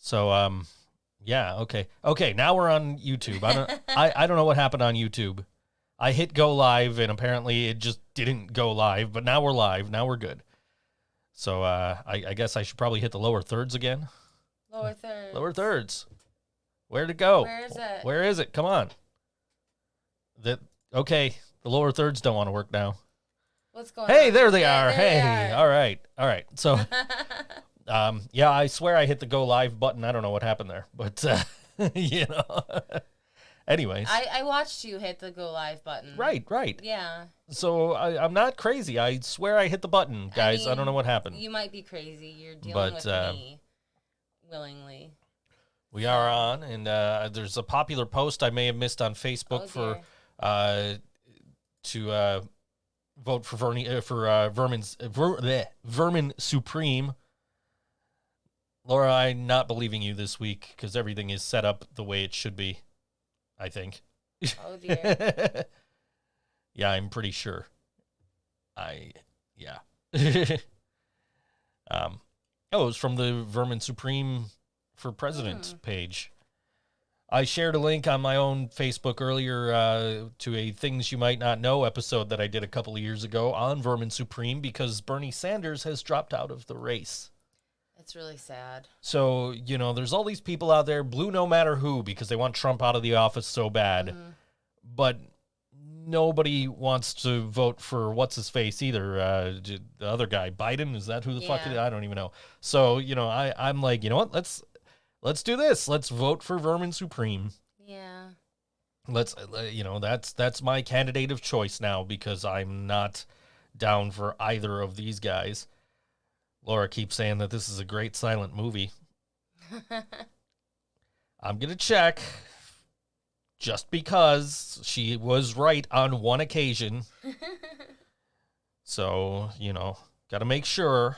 So, yeah, okay. Now we're on YouTube. I don't know what happened on YouTube. I hit go live, and apparently it just didn't go live. But now we're live. Now we're good. So, I guess I should probably hit the lower thirds again. Lower thirds. Lower thirds. Where'd it go? Where is it? Where is it? Come on. Okay. The lower thirds don't want to work now. What's going on? Hey, there they Yeah, are. there they All right. So, yeah, I swear I hit the go live button. I don't know what happened there, but you know. Anyways, I watched you hit the go live button. Right. Yeah. So I'm not crazy. I swear I hit the button, guys. I don't know what happened. You might be crazy. You're dealing with me willingly. We are on, and there's a popular post I may have missed on Facebook to vote for Vermin Supreme. Laura, I'm not believing you this week because everything is set up the way it should be, I think. Oh, dear. Yeah, I'm pretty sure. Yeah. It was from the Vermin Supreme for President page. I shared a link on my own Facebook earlier to a Things You Might Not Know episode that I did a couple of years ago on Vermin Supreme because Bernie Sanders has dropped out of the race. It's really sad. So, there's all these people out there, blue no matter who, because they want Trump out of the office so bad. Mm-hmm. But nobody wants to vote for what's-his-face either. The other guy, Biden, is that who the fuck it is? I don't even know. So, I'm like, you know what, Let's do this. Let's vote for Vermin Supreme. Yeah. Let's, that's my candidate of choice now because I'm not down for either of these guys. Laura keeps saying that this is a great silent movie. I'm going to check just because she was right on one occasion. So, got to make sure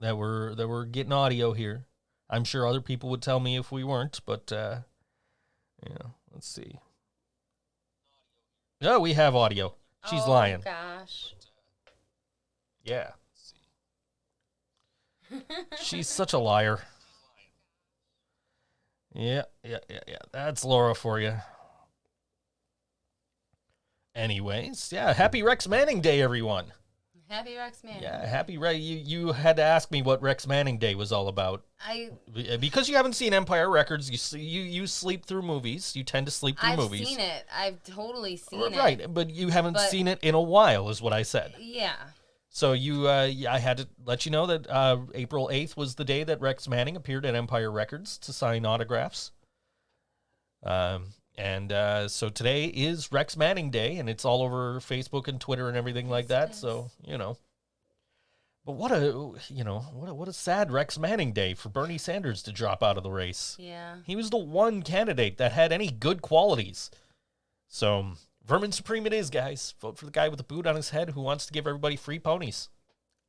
that we're getting audio here. I'm sure other people would tell me if we weren't, but, let's see. Oh, we have audio. She's lying. Oh, gosh. Yeah. She's such a liar. Yeah. That's Laura for you. Anyways, yeah, happy Rex Manning Day, everyone. Happy Rex Manning. Yeah, happy Rex. You had to ask me what Rex Manning Day was all about. Because you haven't seen Empire Records, you sleep through movies. You tend to sleep through movies. I've seen it. I've totally seen it. Right, but you haven't seen it in a while, is what I said. Yeah. So I had to let you know that April 8th was the day that Rex Manning appeared at Empire Records to sign autographs. So today is Rex Manning Day, and it's all over Facebook and Twitter and everything like that. So, But what a sad Rex Manning Day for Bernie Sanders to drop out of the race. Yeah. He was the one candidate that had any good qualities. So, Vermin Supreme it is, guys. Vote for the guy with the boot on his head who wants to give everybody free ponies.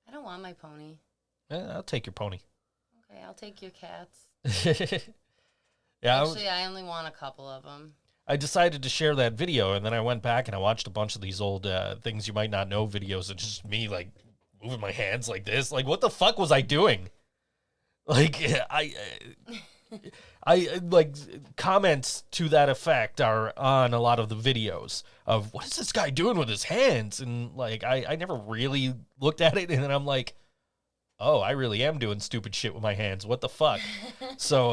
I don't want my pony. I'll take your pony. Okay, I'll take your cats. Yeah. Actually, I only want a couple of them. I decided to share that video, and then I went back and I watched a bunch of these old Things You Might Not Know videos of just me, like, moving my hands like this. Like, what the fuck was I doing? Like, I like, comments to that effect are on a lot of the videos of, what is this guy doing with his hands? And, like, I never really looked at it, and then I'm like, oh, I really am doing stupid shit with my hands. What the fuck? So,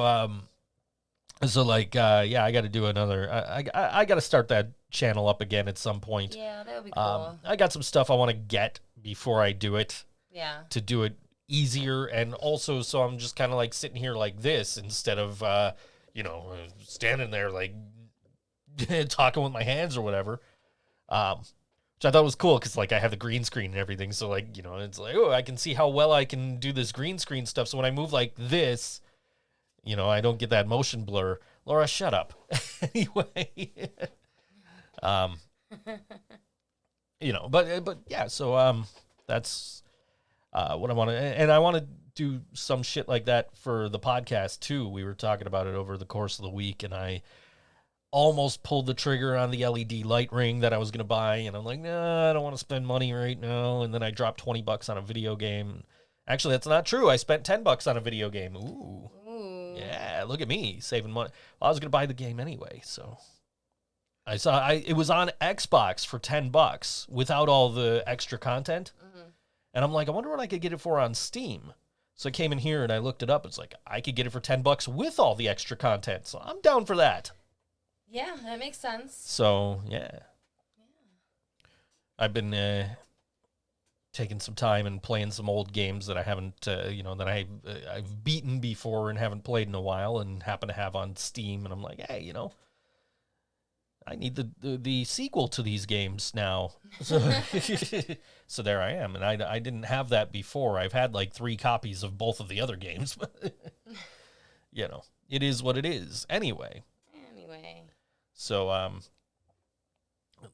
like, yeah, I got to do another. I got to start that channel up again at some point. Yeah, that would be cool. I got some stuff I want to get before I do it. Yeah. To do it easier, and also so I'm just kind of like sitting here like this instead of, standing there like talking with my hands or whatever. Which I thought was cool because, like, I have the green screen and everything. So, like, it's like, oh, I can see how well I can do this green screen stuff. So when I move like this, I don't get that motion blur. Laura, shut up. Anyway. But yeah, so that's what I want to, and I want to do some shit like that for the podcast too. We were talking about it over the course of the week, and I almost pulled the trigger on the LED light ring that I was going to buy, and I'm like, nah, I don't want to spend money right now. And then I dropped $20 on a video game. Actually, that's not true. I spent $10 on a video game. Ooh. Yeah, look at me saving money. Well, I was gonna buy the game anyway, so it was on Xbox for $10 without all the extra content, and I'm like, I wonder what I could get it for on Steam. So I came in here and I looked it up. It's like I could get it for $10 with all the extra content. So I'm down for that. Yeah, that makes sense. So yeah. I've been taking some time and playing some old games that I haven't, that I've beaten before and haven't played in a while, and happen to have on Steam. And I'm like, hey, I need the sequel to these games now. So, so there I am, and I didn't have that before. I've had like 3 copies of both of the other games, but it is what it is. Anyway. So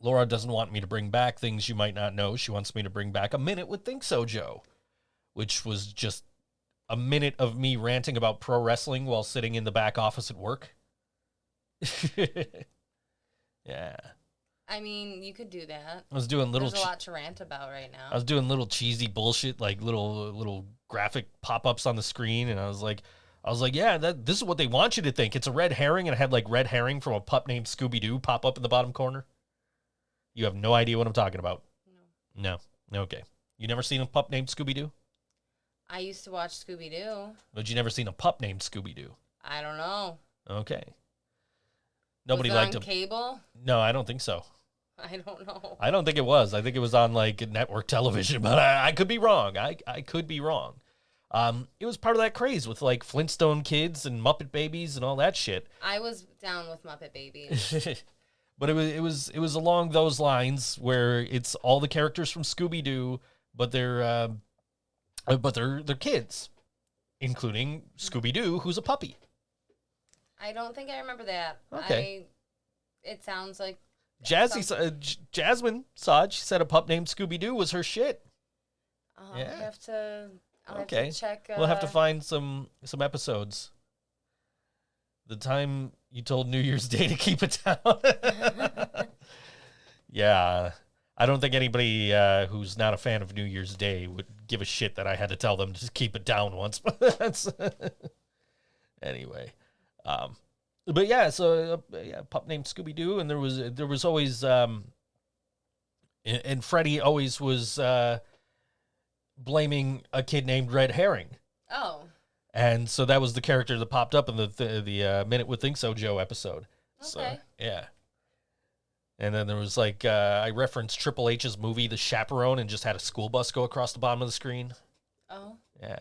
Laura doesn't want me to bring back things you might not know. She wants me to bring back a minute with ThinkSoJoE, which was just a minute of me ranting about pro wrestling while sitting in the back office at work. Yeah. I mean, you could do that. I was doing There's a lot to rant about right now. I was doing little cheesy bullshit, like little graphic pop-ups on the screen, and I was like, yeah, this is what they want you to think. It's a red herring, and I had like red herring from a pup named Scooby-Doo pop up in the bottom corner. You have no idea what I'm talking about. No. Okay. You never seen a pup named Scooby-Doo? I used to watch Scooby-Doo. But you never seen a pup named Scooby-Doo? I don't know. Okay. Nobody was it liked on him. Cable? No, I don't think so. I don't know. I don't think it was. I think it was on like network television, but I could be wrong. I could be wrong. It was part of that craze with like Flintstone kids and Muppet Babies and all that shit. I was down with Muppet Babies. But it was along those lines where it's all the characters from Scooby-Doo, but they're kids, including Scooby-Doo, who's a puppy. I don't think I remember that. Okay. It sounds like Jasmine saw it. She said a pup named Scooby-Doo was her shit. Yeah. I'll have to check. We'll have to find some episodes. The time you told New Year's Day to keep it down. Yeah. I don't think anybody who's not a fan of New Year's Day would give a shit that I had to tell them to just keep it down once. Anyway. But yeah, so a pup named Scooby-Doo, and there was always and Freddy always was blaming a kid named Red Herring. Oh. And so that was the character that popped up in the Minute with ThinkSoJoE episode. Okay. So, yeah. And then there was like, I referenced Triple H's movie, The Chaperone, and just had a school bus go across the bottom of the screen. Oh. Yeah.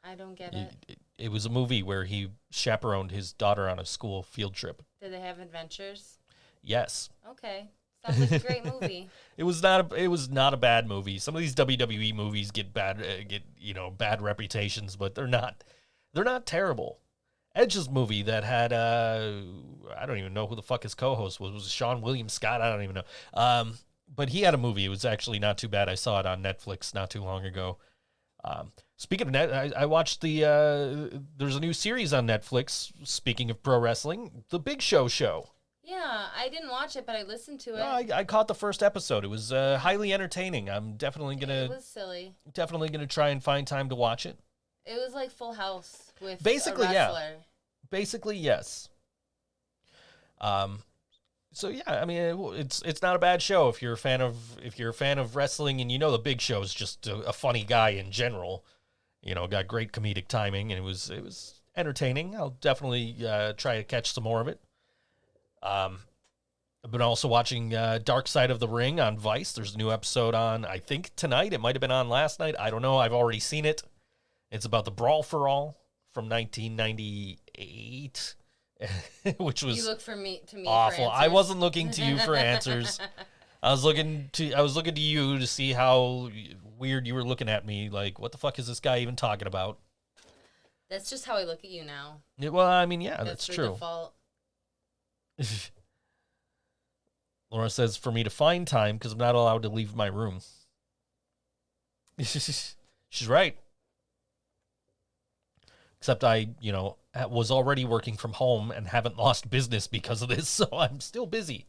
I don't get it. It was a movie where he chaperoned his daughter on a school field trip. Did they have adventures? Yes. Okay. Sounds like a great movie. It was not a bad movie. Some of these WWE movies get bad reputations, but they're not terrible. Edge's movie that had I don't even know who the fuck his co-host was. Was it Sean William Scott? I don't even know. But he had a movie. It was actually not too bad. I saw it on Netflix not too long ago. Speaking of net, I watched there's a new series on Netflix. Speaking of pro wrestling, The Big Show Show. Yeah, I didn't watch it, but I listened to it. No, I caught the first episode. It was highly entertaining. I'm definitely gonna. It was silly. Definitely gonna try and find time to watch it. It was like Full House with basically, a wrestler. Yeah. Basically, yes. So yeah, I mean, it's not a bad show if you're a fan of wrestling, and The Big Show is just a funny guy in general. Got great comedic timing, and it was entertaining. I'll definitely try to catch some more of it. I've been also watching Dark Side of the Ring on Vice. There's a new episode on, I think, tonight. It might have been on last night. I don't know. I've already seen it. It's about the Brawl for All from 1998, which was you look to me awful. For I wasn't looking to you for answers. I was looking to you to see how weird you were looking at me. Like, what the fuck is this guy even talking about? That's just how I look at you now. Yeah, well, I mean, yeah, that's true. Default. Laura says for me to find time because I'm not allowed to leave my room. She's right. Except I, was already working from home and haven't lost business because of this, so I'm still busy.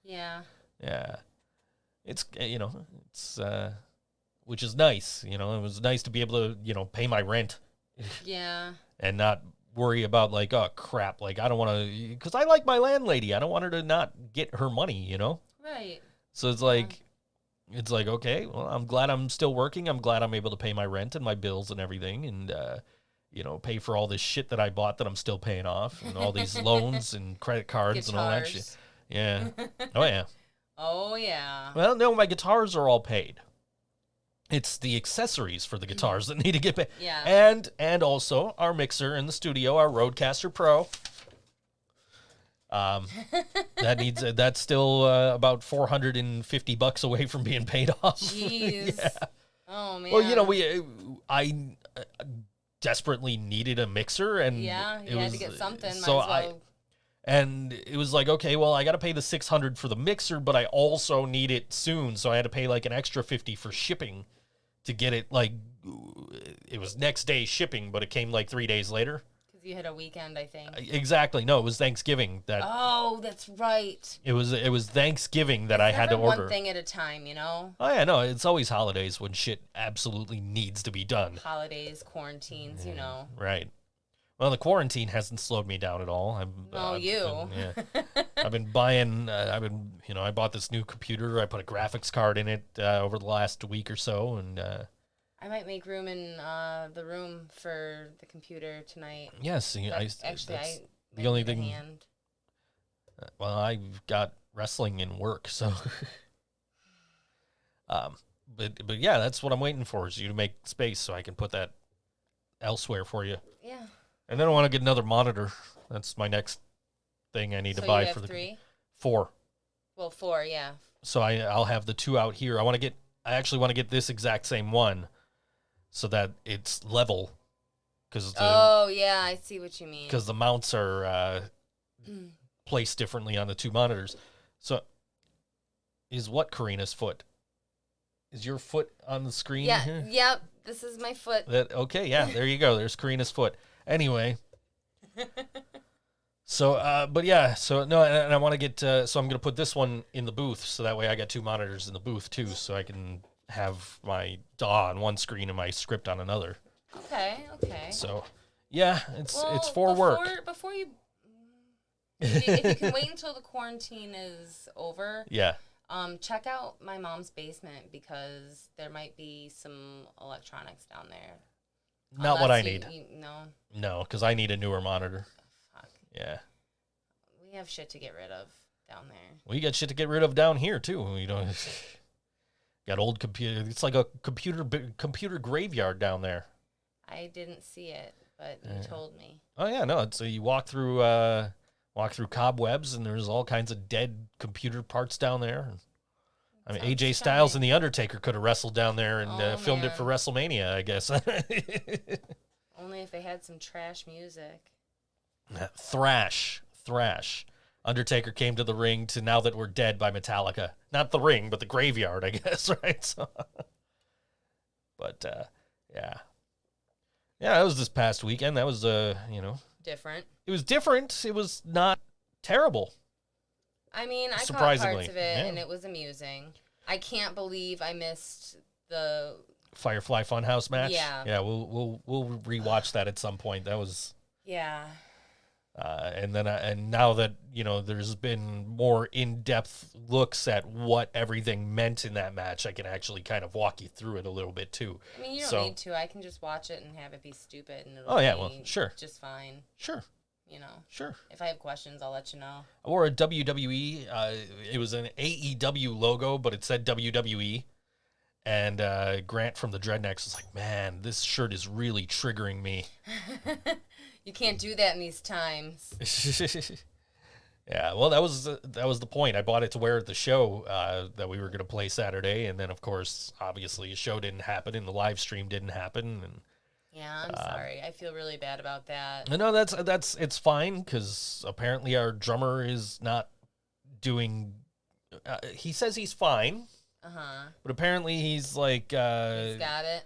Yeah. Yeah. It's, which is nice. It was nice to be able to, pay my rent. Yeah. And not worry about like, oh crap, like I don't want to, because I like my landlady. I don't want her to not get her money, you know. Right. So it's like, okay, well, I'm glad I'm still working. I'm glad I'm able to pay my rent and my bills and everything, and you know, pay for all this shit that I bought that I'm still paying off, and all these loans and credit cards and all that shit. Guitars. Yeah. Oh yeah. Oh yeah. Well, no, my guitars are all paid. It's the accessories for the guitars that need to get paid. Yeah. And also our mixer in the studio, our Rodecaster Pro. That's still about $450 away from being paid off. Jeez. Yeah. Oh man. Well, you know, I desperately needed a mixer, and yeah, you had to get something. So might as well. and it was like, okay, well, I got to pay the $600 for the mixer, but I also need it soon, so I had to pay like an extra $50 for shipping to get it. Like, it was next day shipping, but it came like 3 days later. Because you had a weekend, I think. Exactly. No, it was Thanksgiving that. Oh, that's right. It was Thanksgiving that I had to order. One thing at a time, you know. Oh yeah, no, it's always holidays when shit absolutely needs to be done. Holidays, quarantines, you know. Right. Well, the quarantine hasn't slowed me down at all. I've been buying. I bought this new computer. I put a graphics card in it over the last week or so, and I might make room in the room for the computer tonight. Yes, the only thing. Well, I've got wrestling and work, so. But yeah, that's what I'm waiting for, is you to make space so I can put that elsewhere for you. Yeah. And then I want to get another monitor. That's my next thing I need to buy for the 3? 4. Well, 4, yeah. So I'll have the 2 out here. I actually want to get this exact same one, so that it's level. Yeah, I see what you mean. Because the mounts are placed differently on the 2 monitors. So, is what Karina's foot? Is your foot on the screen? Yeah. Here? Yep. This is my foot. Okay. Yeah. There you go. There's Karina's foot. Anyway. So, but yeah. So no, and I want to get. So I'm gonna put this one in the booth, so that way I got 2 monitors in the booth too, so I can have my DAW on one screen and my script on another. Okay. So, yeah, it's for work. Before you, if you can wait until the quarantine is over. Yeah. Check out my mom's basement, because there might be some electronics down there. Not what I need. No. No, because I need a newer monitor. Fuck. Yeah. We have shit to get rid of down there. We got shit to get rid of down here too. You know, got old computer. It's like a computer graveyard down there. I didn't see it, but you told me. Oh yeah, no. So you walk through cobwebs, and there's all kinds of dead computer parts down there. I mean, AJ Styles and The Undertaker could have wrestled down there and filmed it for WrestleMania, I guess. Only if they had some trash music. Thrash. Undertaker came to the ring to Now That We're Dead by Metallica. Not the ring, but the graveyard, I guess, right? So, but, yeah. Yeah, that was this past weekend. That was, different. It was different. It was not terrible. I mean, I caught Surprisingly, parts of it, and it was amusing. I can't believe I missed the Firefly Funhouse match. Yeah, we'll rewatch that at some point. That was and now that there's been more in-depth looks at what everything meant in that match, I can actually kind of walk you through it a little bit too. I mean, you don't need to. I can just watch it and have it be stupid, and it'll be sure, just fine. Sure. Sure. If I have questions, I'll let you know. Or a WWE. It was an AEW logo, but it said WWE. And Grant from the Dreadnecks was like, "Man, this shirt is really triggering me." You can't do that in these times. Yeah, well, that was the point. I bought it to wear at the show that we were going to play Saturday, and then of course, obviously, a show didn't happen, and the live stream didn't happen, and. Yeah, I'm sorry. I feel really bad about that. No, it's fine, because apparently our drummer is not doing. He says he's fine. But apparently he's like. He's got it.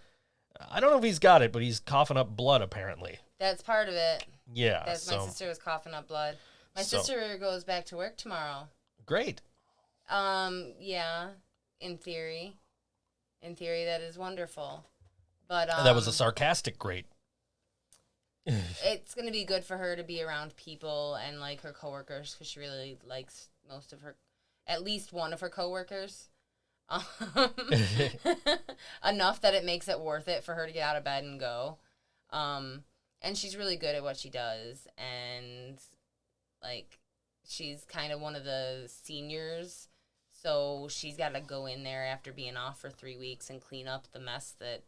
I don't know if he's got it, but he's coughing up blood. Apparently. That's part of it. Yeah. My sister was coughing up blood. My sister goes back to work tomorrow. Great. Yeah. In theory, that is wonderful. But that was a sarcastic great. it's going to be good for her to be around people and like her coworkers because she really likes at least one of her coworkers. Um, enough that it makes it worth it for her to get out of bed and go. And she's really good at what she does. And like, she's kind of one of the seniors. So she's got to go in there after being off for 3 weeks and clean up the mess that,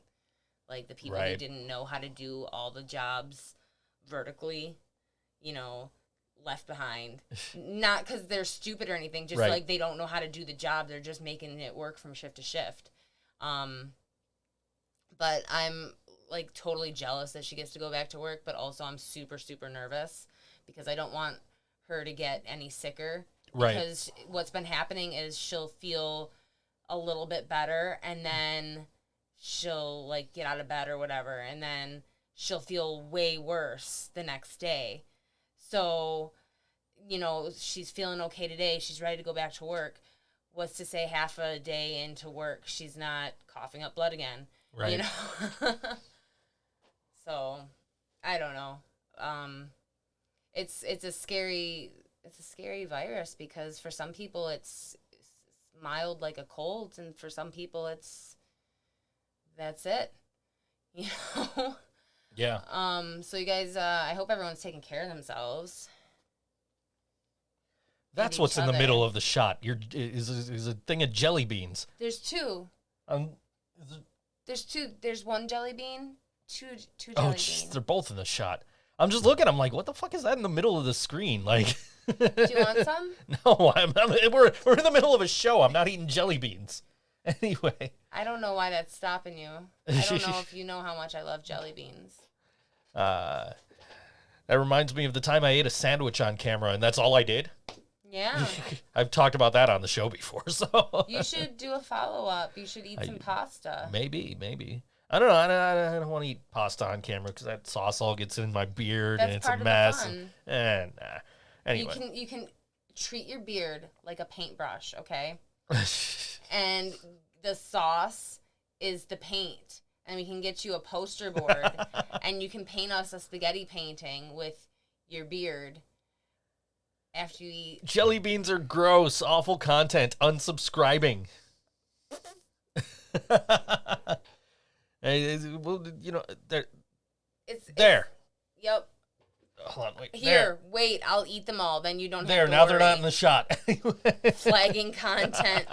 like, the people who didn't know how to do all the jobs vertically, left behind. Not because they're stupid or anything, just like they don't know how to do the job. They're just making it work from shift to shift. But I'm like totally jealous that she gets to go back to work, but also I'm super, super nervous because I don't want her to get any sicker. Because what's been happening is she'll feel a little bit better and then she'll like get out of bed or whatever and then she'll feel way worse the next day. So, she's feeling okay today. She's ready to go back to work. What's to say half a day into work she's not coughing up blood again? Right. So, I don't know. It's a scary virus because for some people it's mild like a cold, and for some people that's it. Yeah. So you guys, I hope everyone's taking care of themselves. That's what's in the middle of the shot. Is a thing of jelly beans. There's two. There's two. There's one jelly bean. Two jelly beans. They're both in the shot. I'm just looking. I'm like, what the fuck is that in the middle of the screen? Like, do you want some? No, we're in the middle of a show. I'm not eating jelly beans. Anyway. I don't know why that's stopping you. I don't know if you know how much I love jelly beans. That reminds me of the time I ate a sandwich on camera, and that's all I did. Yeah. I've talked about that on the show before, so. You should do a follow-up. You should eat some pasta. Maybe. I don't know. I don't want to eat pasta on camera because that sauce all gets in my beard and it's a mess. Of the fun. And anyway. You can treat your beard like a paintbrush, okay? And the sauce is the paint. And we can get you a poster board and you can paint us a spaghetti painting with your beard after you eat. Jelly beans are gross, awful content, unsubscribing. Well, there. There. Yep. Hold on, wait. Here, wait, I'll eat them all. Then you don't have to There, now they're not in the shot. Flagging content.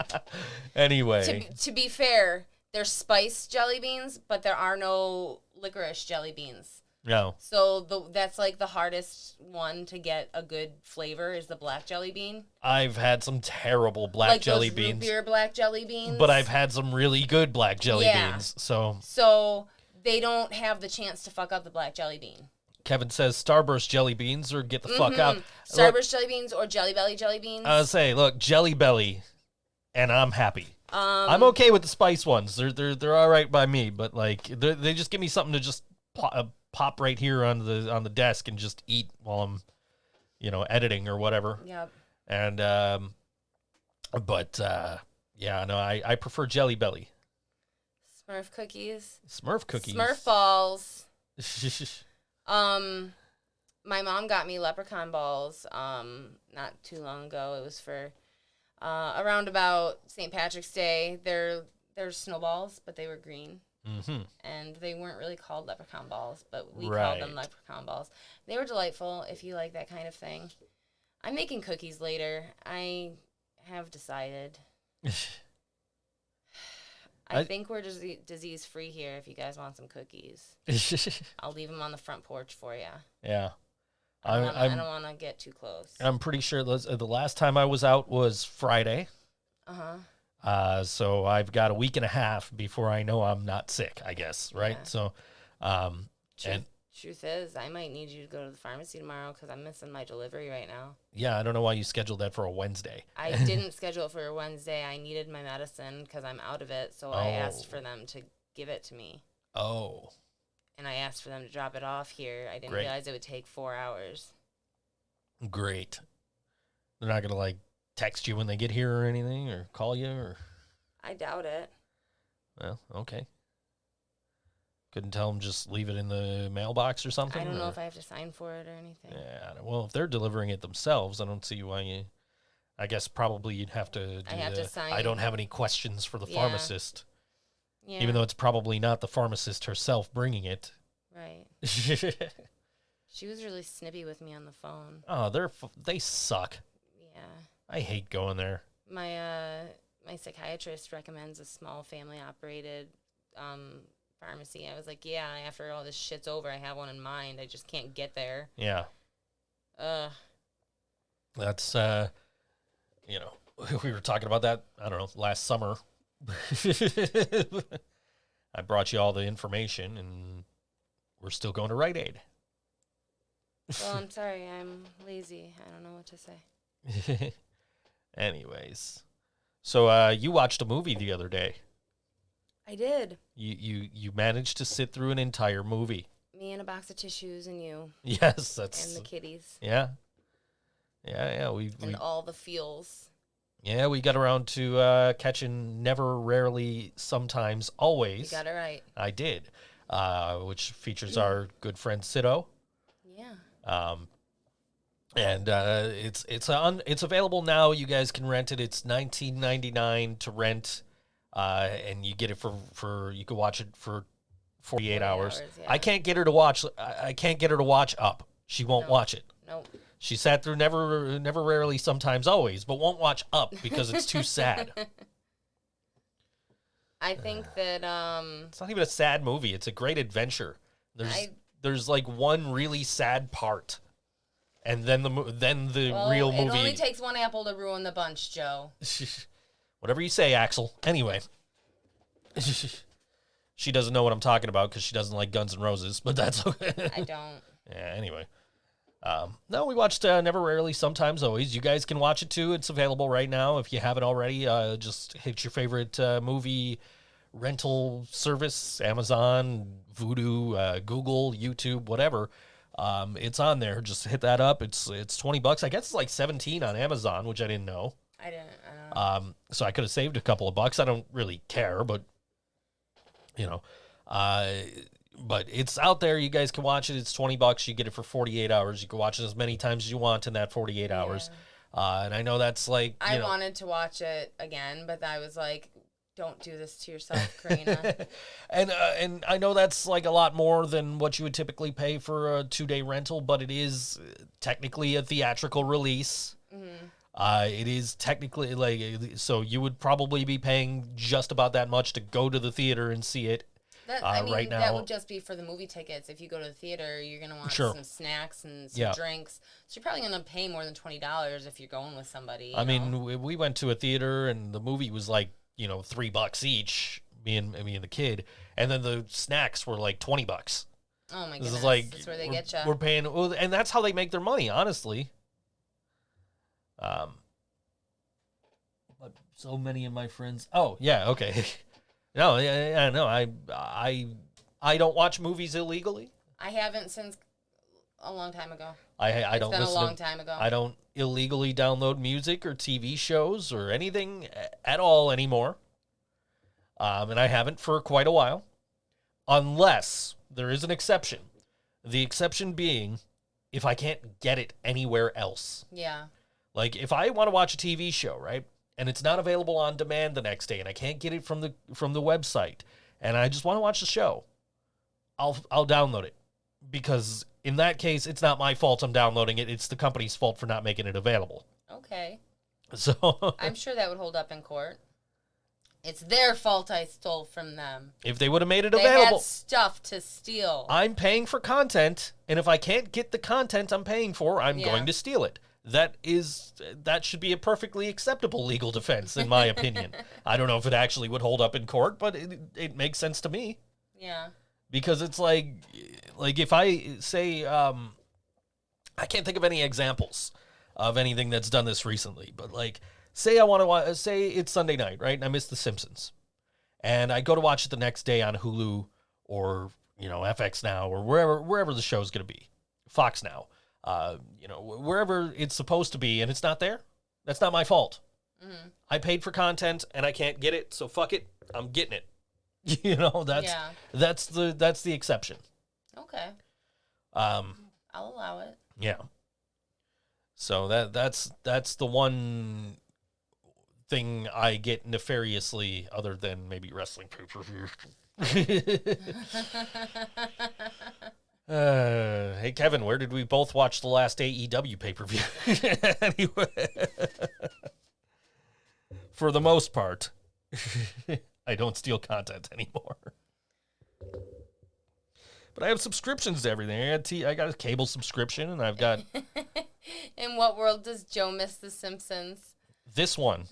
Anyway. To be fair, they're spiced jelly beans, but there are no licorice jelly beans. No. So that's like the hardest one to get a good flavor is the black jelly bean. I've had some terrible black jelly beans. Like those root beer black jelly beans. But I've had some really good black jelly beans. So they don't have the chance to fuck up the black jelly bean. Kevin says Starburst jelly beans or get the fuck out. Starburst jelly beans or Jelly Belly jelly beans. I would say, look, Jelly Belly, and I'm happy. I'm okay with the spice ones. They're all right by me, but like they just give me something to just pop right here on the desk and just eat while I'm, editing or whatever. Yep. And I prefer Jelly Belly. Smurf cookies. Smurf balls. My mom got me leprechaun balls not too long ago. It was for around about St. Patrick's Day. They're snowballs, but they were green. Mm-hmm. And they weren't really called leprechaun balls, but we called them leprechaun balls. They were delightful if you like that kind of thing. I'm making cookies later. I have decided. I think we're disease-free here if you guys want some cookies. I'll leave them on the front porch for you. Yeah. I don't want to get too close. I'm pretty sure the last time I was out was Friday. Uh-huh. So I've got a week and a half before I know I'm not sick, I guess, right? Yeah. So, Truth is, I might need you to go to the pharmacy tomorrow because I'm missing my delivery right now. Yeah, I don't know why you scheduled that for a Wednesday. I didn't schedule it for a Wednesday. I needed my medicine because I'm out of it, so I asked for them to give it to me. Oh. And I asked for them to drop it off here. I didn't realize it would take 4 hours. Great. They're not going to, text you when they get here or anything or call you? Or I doubt it. Well, okay. Couldn't tell them just leave it in the mailbox or something? I don't know if I have to sign for it or anything. Yeah, well, if they're delivering it themselves, I don't see why you... I guess probably you'd have to do I have to sign. I don't have any questions for the pharmacist. Yeah. Even though it's probably not the pharmacist herself bringing it. Right. She was really snippy with me on the phone. Oh, they suck. Yeah. I hate going there. My psychiatrist recommends a small family-operated pharmacy. I was like, yeah, after all this shit's over, I have one in mind. I just can't get there. Yeah. That's, we were talking about that, I don't know, last summer. I brought you all the information, and we're still going to Rite Aid. Well, I'm sorry. I'm lazy. I don't know what to say. Anyways. So you watched a movie the other day. I did. You managed to sit through an entire movie. Me and a box of tissues and you. Yes, that's... And the kitties. Yeah. Yeah. We all the feels. Yeah, we got around to catching Never, Rarely, Sometimes, Always. You got it right. I did. Which features our good friend Sido. Yeah. And it's available now. You guys can rent it. It's $19.99 to rent, and you get it for you can watch it for 48 hours. Yeah. I can't get her to watch. I can't get her to watch Up. She won't watch it. Nope. She sat through Never, Rarely, Sometimes, Always, but won't watch Up because it's too sad. I think that it's not even a sad movie. It's a great adventure. There's like one really sad part, and then the real movie. It only takes one apple to ruin the bunch, Joe. Whatever you say, Axel. Anyway, she doesn't know what I'm talking about because she doesn't like Guns N' Roses, but that's okay. I don't. Yeah. Anyway. No, we watched Never, Rarely, Sometimes, Always. You guys can watch it too. It's available right now. If you haven't already, just hit your favorite movie rental service, Amazon, Vudu, Google, YouTube, whatever. It's on there. Just hit that up. It's $20. I guess it's like 17 on Amazon, which I didn't know. I don't know. So I could have saved a couple of bucks. I don't really care, but but it's out there. You guys can watch it. It's $20. You get it for 48 hours. You can watch it as many times as you want in that 48 hours. And I know that's like, I wanted to watch it again, but I was like, don't do this to yourself, Karina. and I know that's like a lot more than what you would typically pay for a 2-day rental, but it is technically a theatrical release. Mm-hmm. It is technically so you would probably be paying just about that much to go to the theater and see it. Right now, that would just be for the movie tickets. If you go to the theater, you're going to want some snacks and some drinks. So you're probably going to pay more than $20 if you're going with somebody. I mean, we went to a theater and the movie was like, $3 each, me and the kid. And then the snacks were like $20. Oh my goodness. That's where they get you. We're paying, and that's how they make their money, honestly. But so many of my friends. Oh, yeah, okay. No, no, I don't watch movies illegally. I haven't since a long time ago. I don't. It's been a long time ago. I don't illegally download music or TV shows or anything at all anymore. And I haven't for quite a while, unless there is an exception. The exception being if I can't get it anywhere else. Yeah. Like if I want to watch a TV show, right? And it's not available on demand the next day, and I can't get it from the website, and I just want to watch the show, I'll download it, because in that case, it's not my fault I'm downloading it. It's the company's fault for not making it available. Okay. So I'm sure that would hold up in court. It's their fault I stole from them. If they would have made it available. They had stuff to steal. I'm paying for content, and if I can't get the content I'm paying for, I'm going to steal it. That should be a perfectly acceptable legal defense, in my opinion. I don't know if it actually would hold up in court, but it makes sense to me. Yeah. Because it's like if I say, I can't think of any examples of anything that's done this recently, but like, say I want to say it's Sunday night, right? And I miss The Simpsons, and I go to watch it the next day on Hulu or FX Now or wherever the show's going to be, Fox Now. Wherever it's supposed to be, and it's not there, that's not my fault. Mm-hmm. I paid for content, and I can't get it, so fuck it, I'm getting it. You know, that's the exception. Okay. Um, I'll allow it. yeah. So that's the one thing I get nefariously, other than maybe wrestling pay-per-view. Hey Kevin, where did we both watch the last AEW pay-per-view? Anyway, for the most part, I don't steal content anymore. But I have subscriptions to everything. I got a cable subscription, and I've got... In what world does Joe miss The Simpsons? This one.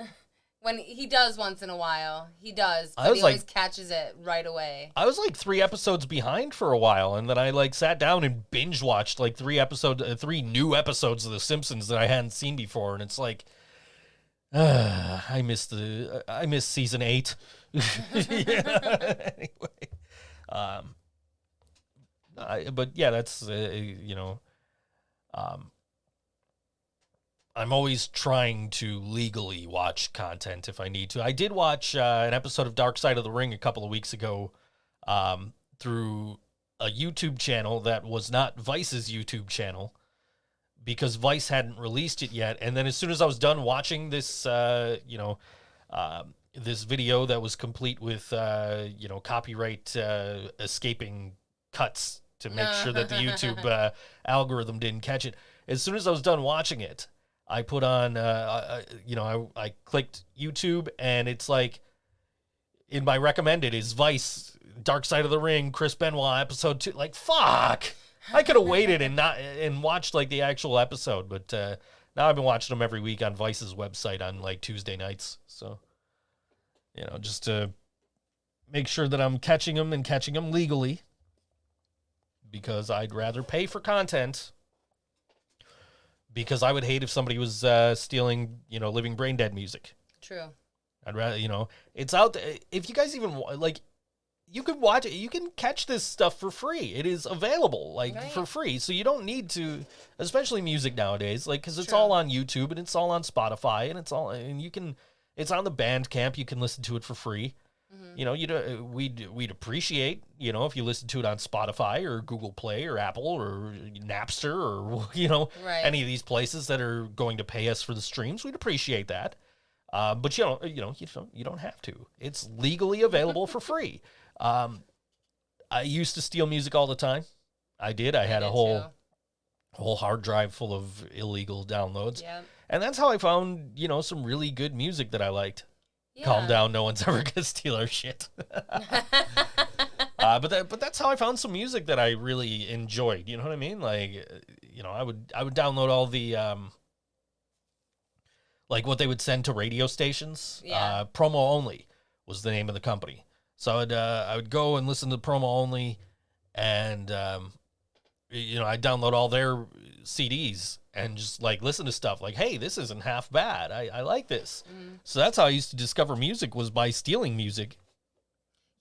When he does once in a while. He does, but he always catches it right away. I was like 3 episodes behind for a while, and then I like sat down and binge watched like 3 new episodes of The Simpsons that I hadn't seen before, and it's like, I miss season 8. Anyway, but yeah, that's I'm always trying to legally watch content if I need to. I did watch an episode of Dark Side of the Ring a couple of weeks ago through a YouTube channel that was not Vice's YouTube channel, because Vice hadn't released it yet. And then as soon as I was done watching this, this video that was complete with, copyright escaping cuts to make sure that the YouTube algorithm didn't catch it. As soon as I was done watching it, I put on, I clicked YouTube, and it's like, in my recommended is Vice, Dark Side of the Ring, Chris Benoit, episode 2. Like, fuck! I could have waited and watched, like, the actual episode, but now I've been watching them every week on Vice's website on, like, Tuesday nights. So, just to make sure that I'm catching them legally, because I'd rather pay for content. Because I would hate if somebody was stealing, Living Brain Dead music. True. I'd rather, it's out there. If you guys even, you can watch it. You can catch this stuff for free. It is available, for free. So you don't need to, especially music nowadays, because it's all on YouTube, and it's all on Spotify, and it's on the Bandcamp. You can listen to it for free. Mm-hmm. We'd appreciate, if you listen to it on Spotify or Google Play or Apple or Napster or, any of these places that are going to pay us for the streams. We'd appreciate that. But you don't have to. It's legally available for free. I used to steal music all the time. I did. I had a whole hard drive full of illegal downloads. Yep. And that's how I found, some really good music that I liked. Yeah. Calm down, no one's ever gonna steal our shit. But that's how I found some music that I really enjoyed. You know what I mean? I would download all the what they would send to radio stations. Yeah. Promo Only was the name of the company. So I would go and listen to Promo Only, and I'd download all their CDs and just listen to stuff hey, this isn't half bad. I like this. Mm. So that's how I used to discover music, was by stealing music.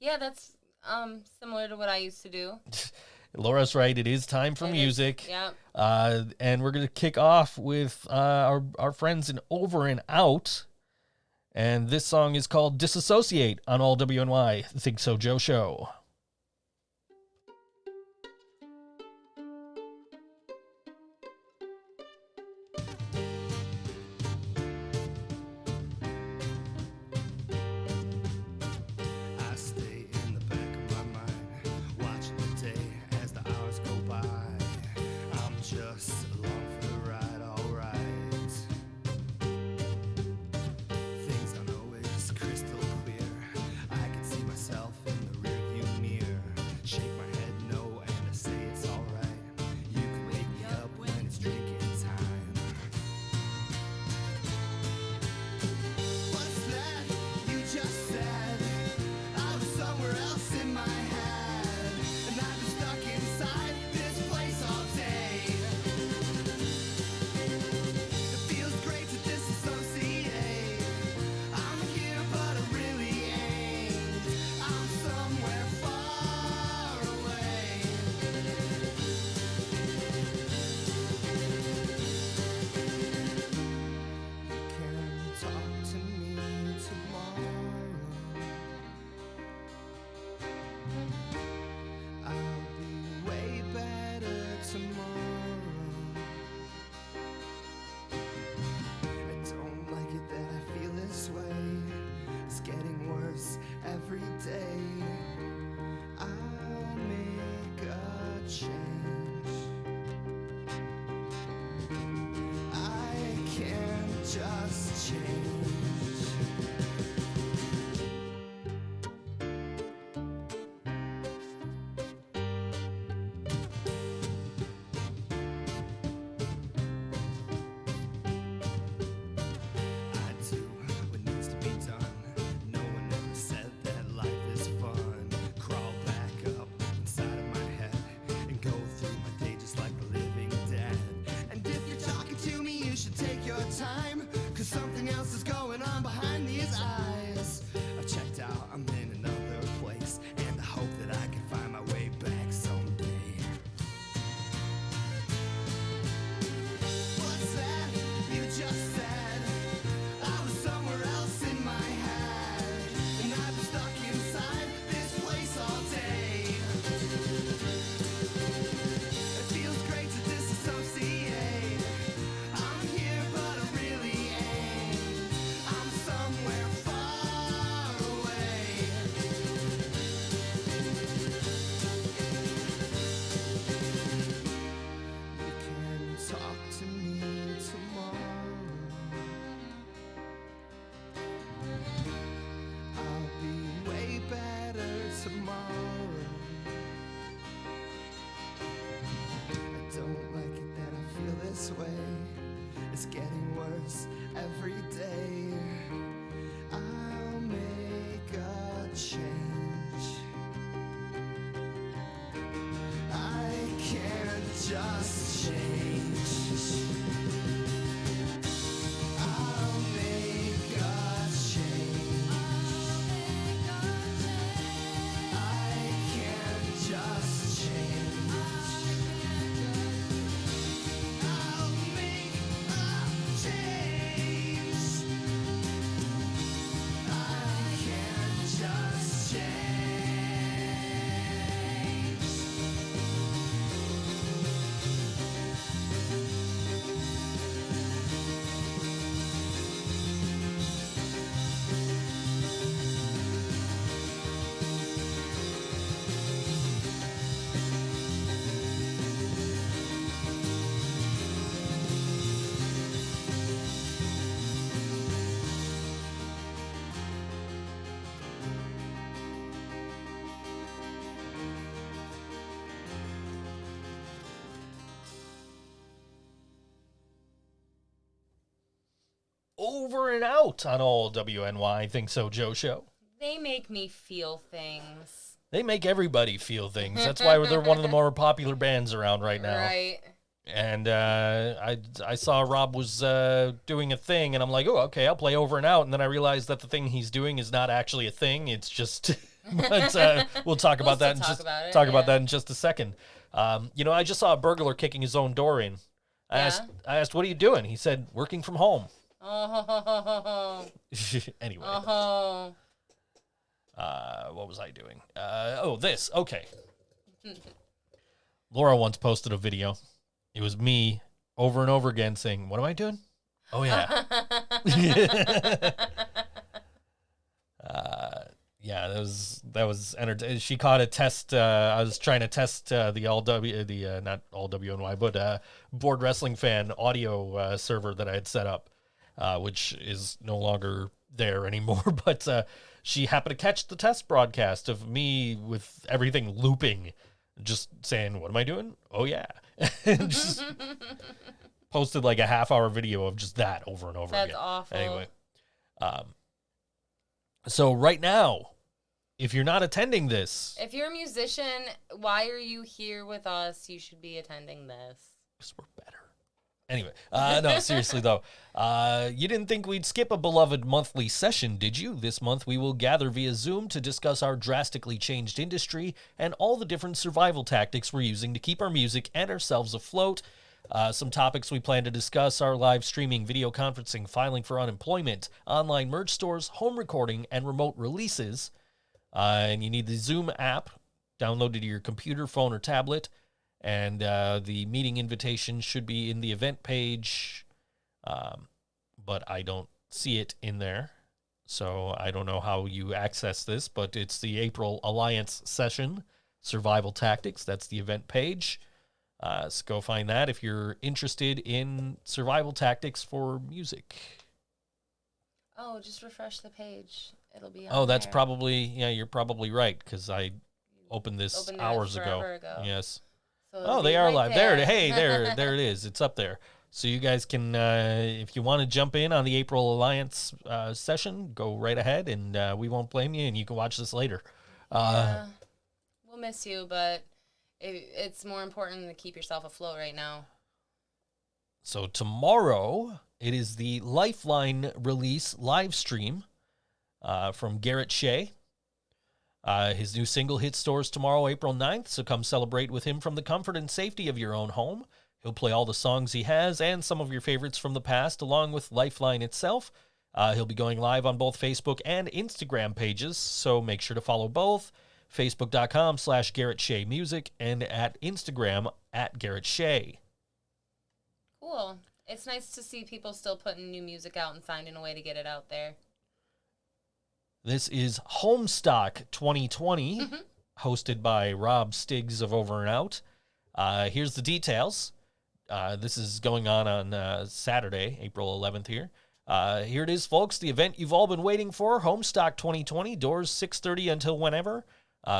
Yeah, that's similar to what I used to do. Laura's right. It is time for music. Yep. And we're going to kick off with our friends in Over and Out. And this song is called Disassociate on All WNY, the Think So Joe Show. Things aren't always crystal clear. I can see myself in the rearview talk to me tomorrow. I'll be way better tomorrow. I don't like it that I feel this way. It's getting worse every day. I'll make a change. I can't just change. I'll make a change. I can't just change. I'll make a change. I can't just change. Over and out on all WNY Think So Joe show. They make me feel things. They make everybody feel things. That's why they're one of the more popular bands around right now. Right. And I saw Rob was doing a thing, and I'm like, oh, okay, I'll play Over and Out. And then I realized that the thing he's doing is not actually a thing. It's just, but we'll talk about that. About that in just a second. I just saw a burglar kicking his own door in. I asked, what are you doing? He said, working from home. Oh. Anyway. Oh. What was I doing? This. Okay. Laura once posted a video. It was me over and over again saying, what am I doing? Oh, yeah. That was entertaining. She caught a test. I was trying to test not all WNY, but Board Wrestling Fan audio server that I had set up, which is no longer there anymore. But she happened to catch the test broadcast of me with everything looping, just saying, what am I doing? Oh, yeah. Just posted like a half-hour video of just that over and over again. That's awful. Anyway. So right now, if you're not attending this... If you're a musician, why are you here with us? You should be attending this. Because we're better. Anyway, no, seriously though, you didn't think we'd skip a beloved monthly session, did you? This month we will gather via Zoom to discuss our drastically changed industry and all the different survival tactics we're using to keep our music and ourselves afloat. Some topics we plan to discuss are live streaming, video conferencing, filing for unemployment, online merch stores, home recording, and remote releases. And you need the Zoom app downloaded to your computer, phone, or tablet. And the meeting invitation should be in the event page, but I don't see it in there. So I don't know how you access this, but it's the April Alliance session, Survival Tactics. That's the event page. So go find that if you're interested in survival tactics for music. Oh, just refresh the page. It'll be on Oh, that's there. probably, you're probably right, because I opened this hours ago. Yes. So they are right live. There it is. It's up there. So you guys can, if you want to jump in on the April Alliance session, go right ahead, and we won't blame you, and you can watch this later. We'll miss you, but it's more important to keep yourself afloat right now. So tomorrow, it is the Lifeline release live stream from Garrett Shea. His new single hits stores tomorrow, April 9th, so come celebrate with him from the comfort and safety of your own home. He'll play all the songs he has and some of your favorites from the past, along with Lifeline itself. He'll be going live on both Facebook and Instagram pages, so make sure to follow both. Facebook.com/Garrett Shea Music and at Instagram @Garrett Shea. Cool. It's nice to see people still putting new music out and finding a way to get it out there. This is Homestock 2020, hosted by Rob Stiggs of Over and Out. Here's the details. This is going on Saturday, April 11th here. Here it is, folks. The event you've all been waiting for, Homestock 2020. Doors 6:30 until whenever.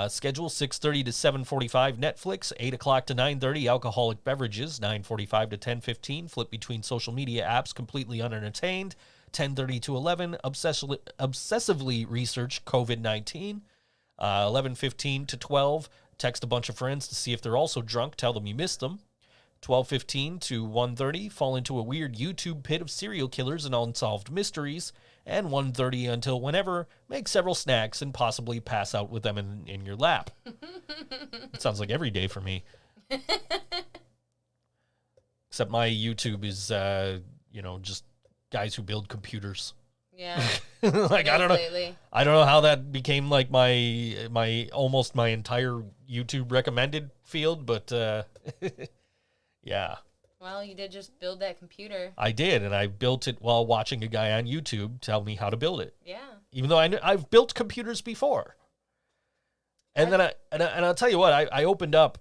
Schedule 6:30 to 7:45. Netflix 8 o'clock to 9:30. Alcoholic beverages 9:45 to 10:15. Flip between social media apps completely unentertained. 10:30 to 11. Obsessively research COVID-19. 11:15 to 12. Text a bunch of friends to see if they're also drunk. Tell them you missed them. 12:15 to 1:30, fall into a weird YouTube pit of serial killers and unsolved mysteries, and 1:30 until whenever, make several snacks and possibly pass out with them in your lap. It sounds like every day for me. Except my YouTube is, just guys who build computers. Yeah. Like, I don't know. Lately. I don't know how that became like my almost my entire YouTube recommended field, but yeah. Well, you did just build that computer. I did, and I built it while watching a guy on YouTube tell me how to build it. Yeah. Even though I've built computers before. And then I'll tell you what, I opened up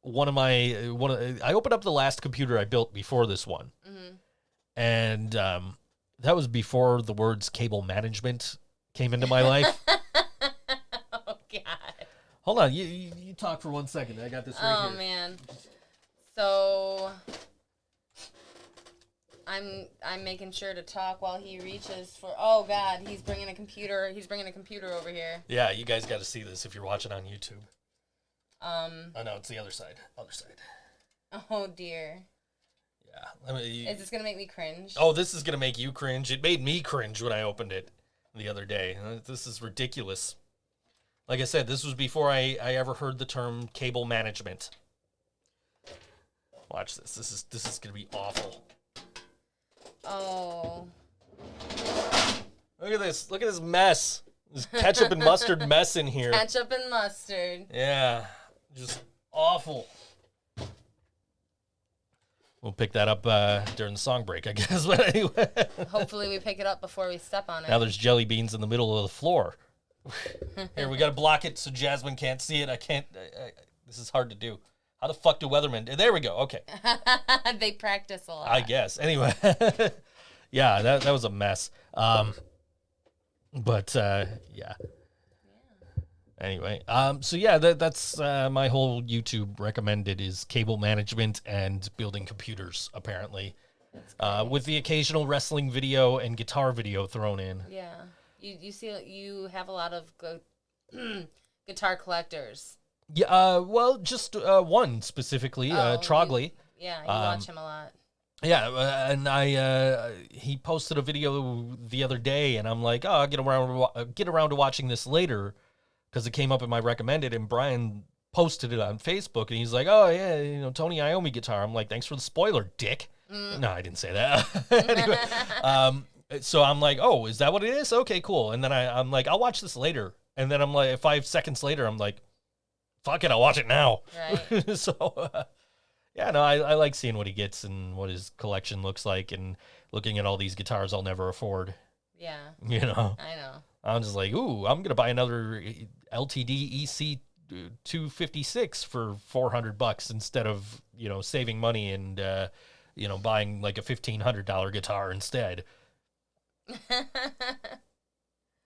I opened up the last computer I built before this one. Mm-hmm. And that was before the words cable management came into my life. Oh God. Hold on, you talk for 1 second. I got this right here. Oh man. So I'm making sure to talk while he reaches for. Oh God, he's bringing a computer. He's bringing a computer over here. Yeah, you guys got to see this if you're watching on YouTube. Oh no, it's the other side. Other side. Oh dear. Yeah. Is this gonna make me cringe? Oh, this is gonna make you cringe. It made me cringe when I opened it the other day. This is ridiculous. Like I said, this was before I ever heard the term cable management. Watch this. This is gonna be awful. Oh. Look at this. Look at this mess. This ketchup and mustard mess in here. Ketchup and mustard. Yeah. Just awful. We'll pick that up during the song break, I guess. But anyway. Hopefully we pick it up before we step on it. Now there's jelly beans in the middle of the floor. Here, we got to block it so Jasmine can't see it. I can't. This is hard to do. How the fuck do weathermen? There we go. Okay. They practice a lot. I guess. Anyway. Yeah, that was a mess. But yeah. Anyway, so yeah, that's my whole YouTube recommended is cable management and building computers, apparently, with the occasional wrestling video and guitar video thrown in. Yeah, you see, you have a lot of guitar collectors. Yeah, well, just one specifically, Trogley. You watch him a lot. Yeah, and he posted a video the other day, and I'm like, oh, I'll get around to watching this later. Because it came up in my recommended, and Brian posted it on Facebook, and he's like, "Oh yeah, Tony Iommi guitar." I'm like, "Thanks for the spoiler, dick." No, I didn't say that. Anyway, so I'm like, "Oh, is that what it is? Okay, cool." And then I'm like, "I'll watch this later." And then I'm like, 5 seconds later, I'm like, "Fuck it, I'll watch it now." Right. So, yeah, no, I like seeing what he gets and what his collection looks like, and looking at all these guitars I'll never afford. Yeah. I know. I'm just like, ooh, I'm going to buy another LTD EC 256 for $400 instead of, saving money and, buying like a $1,500 guitar instead.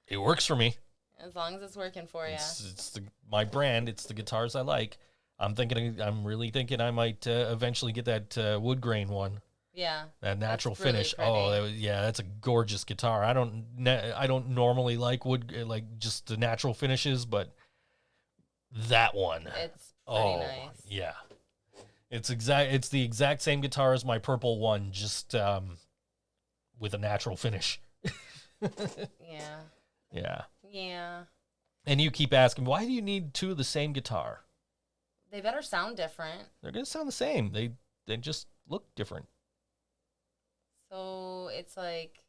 It works for me. As long as it's working for you. It's my brand. It's the guitars I like. I'm really thinking I might eventually get that wood grain one. Yeah, that natural really finish. pretty. Oh, that's a gorgeous guitar. I don't normally like wood, like just the natural finishes, but that one, it's pretty nice. Yeah, it's the exact same guitar as my purple one, just with a natural finish. Yeah. And you keep asking, why do you need two of the same guitar? They better sound different. They're gonna sound the same. They just look different. So it's like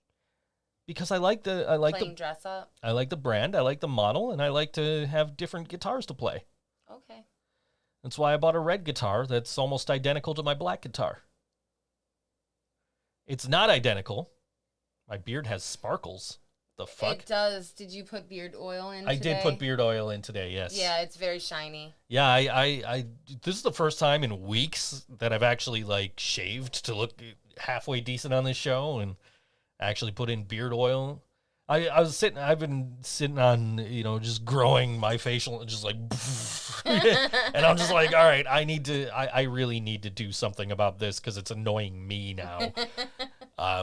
because I like the dress up. I like the brand, I like the model, and I like to have different guitars to play. Okay. That's why I bought a red guitar that's almost identical to my black guitar. It's not identical. My beard has sparkles. The fuck? It does. Did you put beard oil in I today? did put beard oil in today, yes. Yeah, it's very shiny. Yeah, I this is the first time in weeks that I've actually, like, shaved to look halfway decent on this show and actually put in beard oil. I've been sitting on, just growing my facial, just like, and I'm just like, all right, I really need to do something about this because it's annoying me now.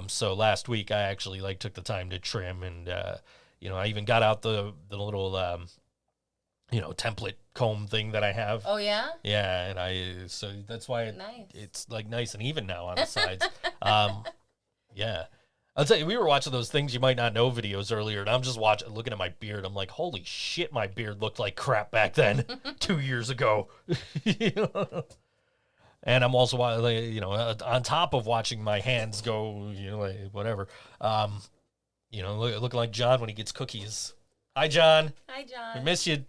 So last week I actually, like, took the time to trim and, I even got out the little, template comb thing that I have. Oh, yeah? Yeah, and so that's why it's, like, nice and even now on the sides. Yeah. I'll tell you, we were watching those things you might not know videos earlier, and I'm just looking at my beard. I'm like, holy shit, my beard looked like crap back then, 2 years ago. And I'm also, on top of watching my hands go, like, whatever, looking like John when he gets cookies. Hi, John. Hi, John. We miss you.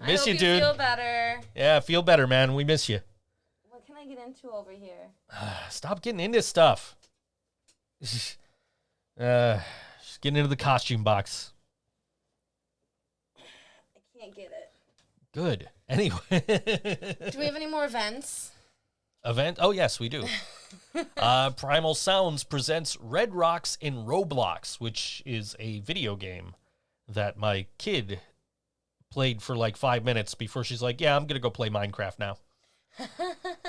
I hope you dude. feel better. Yeah, feel better, man. We miss you. What can I get into over here? Stop getting into stuff. Just getting into the costume box. I can't get it. Good. Anyway. Do we have any more events? Oh, yes, we do. Primal Sounds presents Red Rocks in Roblox, which is a video game that my kid played for like 5 minutes before she's like, yeah, I'm going to go play Minecraft now.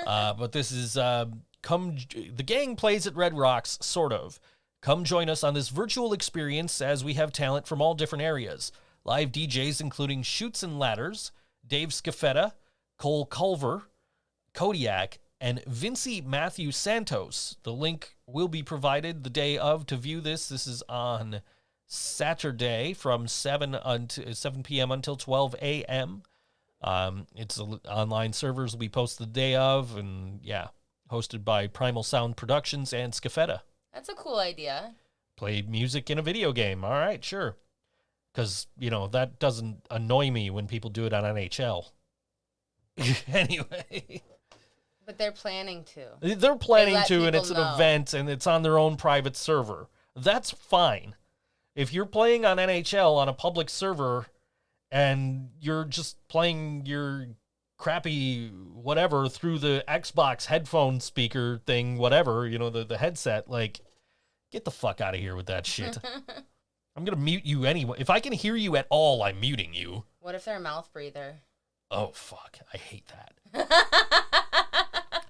But this is, the gang plays at Red Rocks, sort of. Come join us on this virtual experience as we have talent from all different areas. Live DJs including Shoots and Ladders, Dave Scafetta, Cole Culver, Kodiak, and Vincy Matthew Santos. The link will be provided the day of to view this. This is on Saturday from 7 p.m. until 12 a.m. It's online servers will be posted the day of, and yeah, hosted by Primal Sound Productions and Scafetta. That's a cool idea. Play music in a video game. All right, sure. Because, that doesn't annoy me when people do it on NHL. Anyway. But they're planning to. They're planning to, and it's an know. event, and it's on their own private server. That's fine. If you're playing on NHL on a public server, and you're just playing your crappy whatever through the Xbox headphone speaker thing, whatever, the headset, like, get the fuck out of here with that shit. I'm going to mute you anyway. If I can hear you at all, I'm muting you. What if they're a mouth breather? Oh, fuck. I hate that.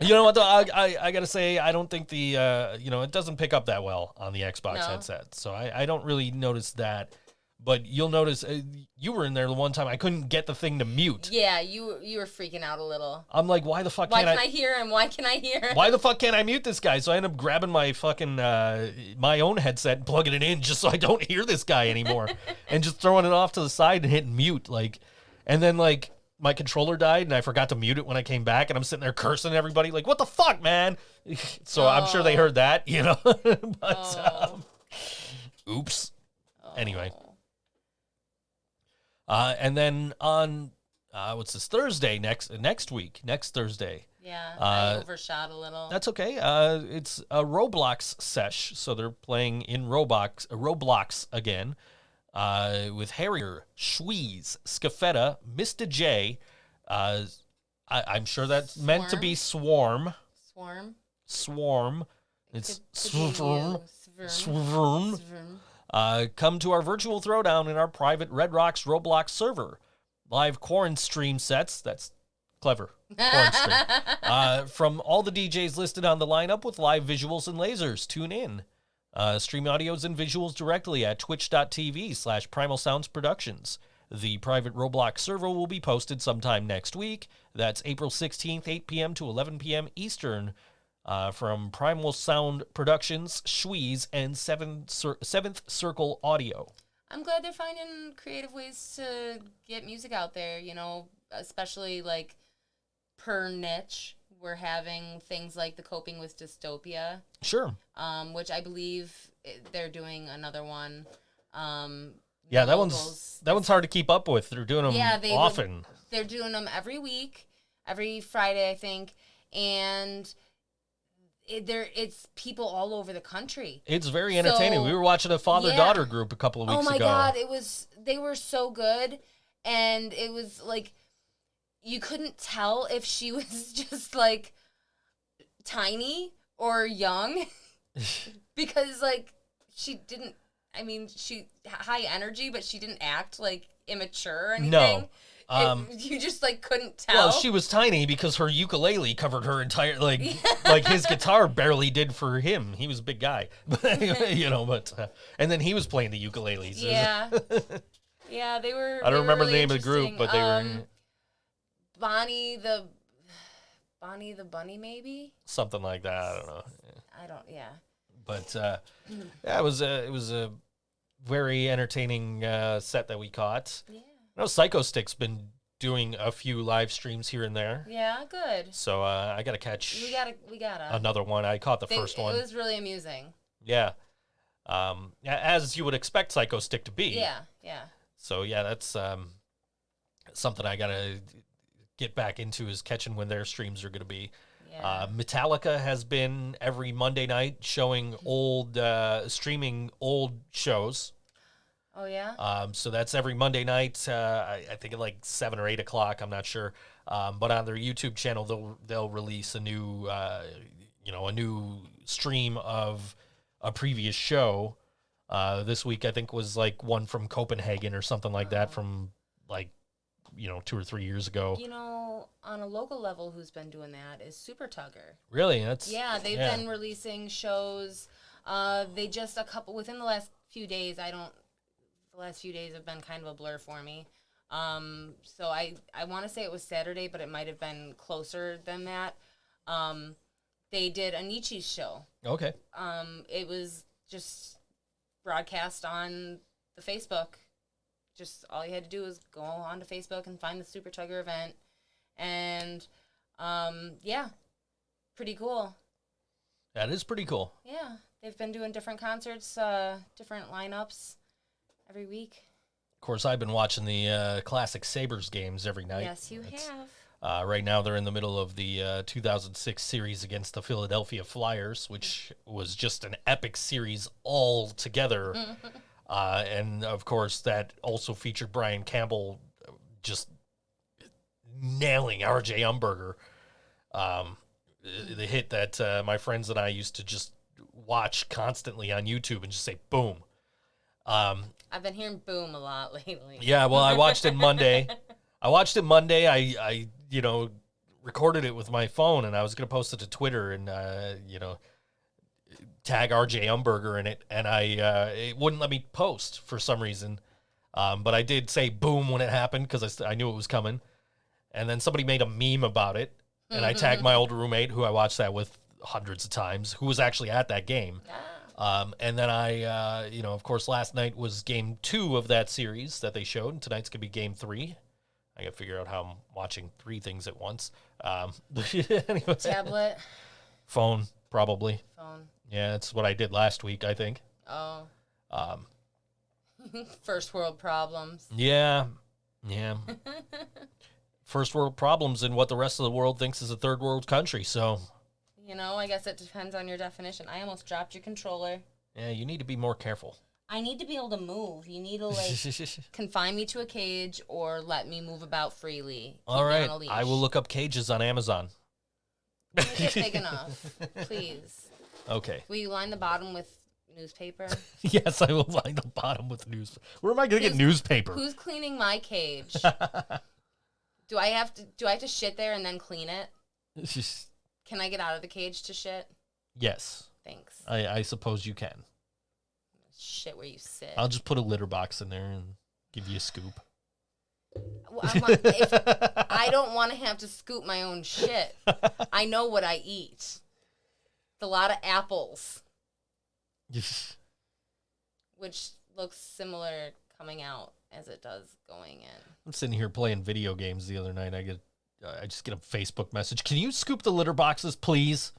You know what, though? I got to say, I don't think it doesn't pick up that well on the Xbox headset. So I don't really notice that. But you'll notice, you were in there the one time, I couldn't get the thing to mute. Yeah, you were freaking out a little. I'm like, why the fuck can't I hear him? Why can I hear him? Why the fuck can't I mute this guy? So I end up grabbing my fucking, my own headset and plugging it in just so I don't hear this guy anymore. And just throwing it off to the side and hitting mute. And then, my controller died and I forgot to mute it when I came back, and I'm sitting there cursing at everybody, like, what the fuck, man? So I'm sure they heard that, But, oops. Anyway. And then on, what's this, Thursday, next Thursday. Yeah, I overshot a little. That's okay. It's a Roblox sesh, so they're playing in Roblox again, with Harrier, Schweez, Scafetta, Mr. J. I'm sure that's meant to be Swarm. Swarm. It's Swarm. Come to our virtual throwdown in our private Red Rocks Roblox server. Live corn stream sets. That's clever. Corn stream. From all the DJs listed on the lineup with live visuals and lasers. Tune in. Stream audios and visuals directly at twitch.tv/Primal Sounds Productions. The private Roblox server will be posted sometime next week. That's April 16th, 8 p.m. to 11 p.m. Eastern. From Primal Sound Productions, Schweez, and Seventh Circle Audio. I'm glad they're finding creative ways to get music out there, especially per niche. We're having things like the Coping with Dystopia. Sure. Which I believe they're doing another one. Yeah, that one's hard to keep up with. They're doing them often. They're doing them every week, every Friday, I think, and it's people all over the country. It's very entertaining. So, We were watching a father-daughter group a couple of weeks ago. Oh my God, they were so good, and it was like you couldn't tell if she was just like tiny or young because like she didn't. I mean, she high energy, but she didn't act like immature or anything. No. You just like couldn't tell. Well, she was tiny because her ukulele covered her entire like his guitar barely did for him. He was a big guy, you know. But and then he was playing the ukuleles. Yeah, yeah, they were. I don't remember the really name of the group, but they were Bonnie the Bunny, maybe something like that. I don't know. Yeah. But yeah, it was a very entertaining set that we caught. Yeah. I know Psycho Stick's been doing a few live streams here and there. Yeah, good. So I got to catch we gotta another one. I caught the first one. It was really amusing. Yeah. As you would expect Psycho Stick to be. Yeah, yeah. So yeah, that's something I got to get back into is catching when their streams are going to be. Yeah. Metallica has been every Monday night showing streaming old shows. Oh yeah. So that's every Monday night. I think at like 7 or 8 o'clock. I'm not sure. But on their YouTube channel, they'll release a new stream of a previous show. This week I think was like one from Copenhagen or something like that from like 2 or 3 years ago. On a local level, who's been doing that is Super Tugger. Really? They've been releasing shows. They just within the last few days. The last few days have been kind of a blur for me. So I want to say it was Saturday, but it might have been closer than that. They did a Nietzsche show. Okay. It was just broadcast on the Facebook. Just all you had to do was go onto Facebook and find the Super Tugger event. And, pretty cool. That is pretty cool. Yeah. They've been doing different concerts, different lineups every week. Of course, I've been watching the classic Sabres games every night. Yes, you have. Right now, they're in the middle of the 2006 series against the Philadelphia Flyers, which was just an epic series altogether. And, of course, that also featured Brian Campbell just nailing R.J. Umberger. The hit that my friends and I used to just watch constantly on YouTube and just say, boom. I've been hearing boom a lot lately. Yeah, well, I watched it Monday. I recorded it with my phone, and I was going to post it to Twitter and, tag RJ Umberger in it, and it wouldn't let me post for some reason. But I did say boom when it happened because I knew it was coming. And then somebody made a meme about it, and I tagged my old roommate, who I watched that with hundreds of times, who was actually at that game. And then of course, last night was game 2 of that series that they showed, and tonight's going to be game 3. I got to figure out how I'm watching 3 things at once. Anyway. Tablet. Phone, probably. Phone. Yeah, that's what I did last week, I think. Oh. First world problems. Yeah. First world problems in what the rest of the world thinks is a third world country, so... I guess it depends on your definition. I almost dropped your controller. Yeah, you need to be more careful. I need to be able to move. You need to, confine me to a cage or let me move about freely. All right, I will look up cages on Amazon. Make it big enough, please. Okay. Will you line the bottom with newspaper? Yes, I will line the bottom with newspaper. Where am I going to get newspaper? Who's cleaning my cage? Do I have to shit there and then clean it? Can I get out of the cage to shit? Yes. Thanks. I suppose you can. Shit where you sit. I'll just put a litter box in there and give you a scoop. Well, I don't want to have to scoop my own shit. I know what I eat. It's a lot of apples. Which looks similar coming out as it does going in. I'm sitting here playing video games the other night. I just get a Facebook message. Can you scoop the litter boxes, please?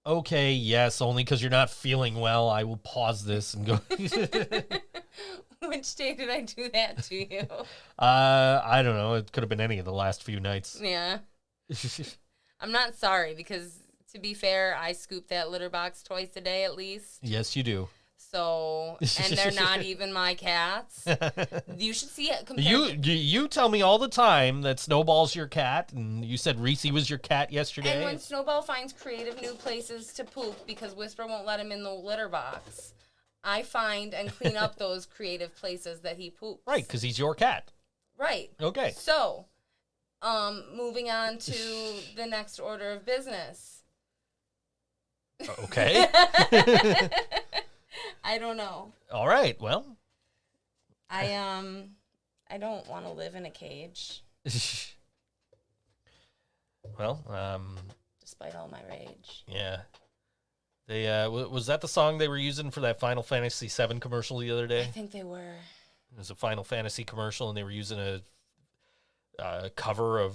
Okay, yes, only because you're not feeling well. I will pause this and go. Which day did I do that to you? I don't know. It could have been any of the last few nights. Yeah. I'm not sorry because, to be fair, I scoop that litter box twice a day at least. Yes, you do. So, and they're not even my cats. You should see it compared You tell me all the time that Snowball's your cat, and you said Reese was your cat yesterday. And when Snowball finds creative new places to poop because Whisper won't let him in the litter box, I find and clean up those creative places that he poops. Right, because he's your cat. Right. Okay. So, moving on to the next order of business. Okay. I don't know. All right. Well, I don't want to live in a cage. Well, despite all my rage. Yeah. They was that the song they were using for that Final Fantasy VII commercial the other day? I think they were. It was a Final Fantasy commercial, and they were using a cover of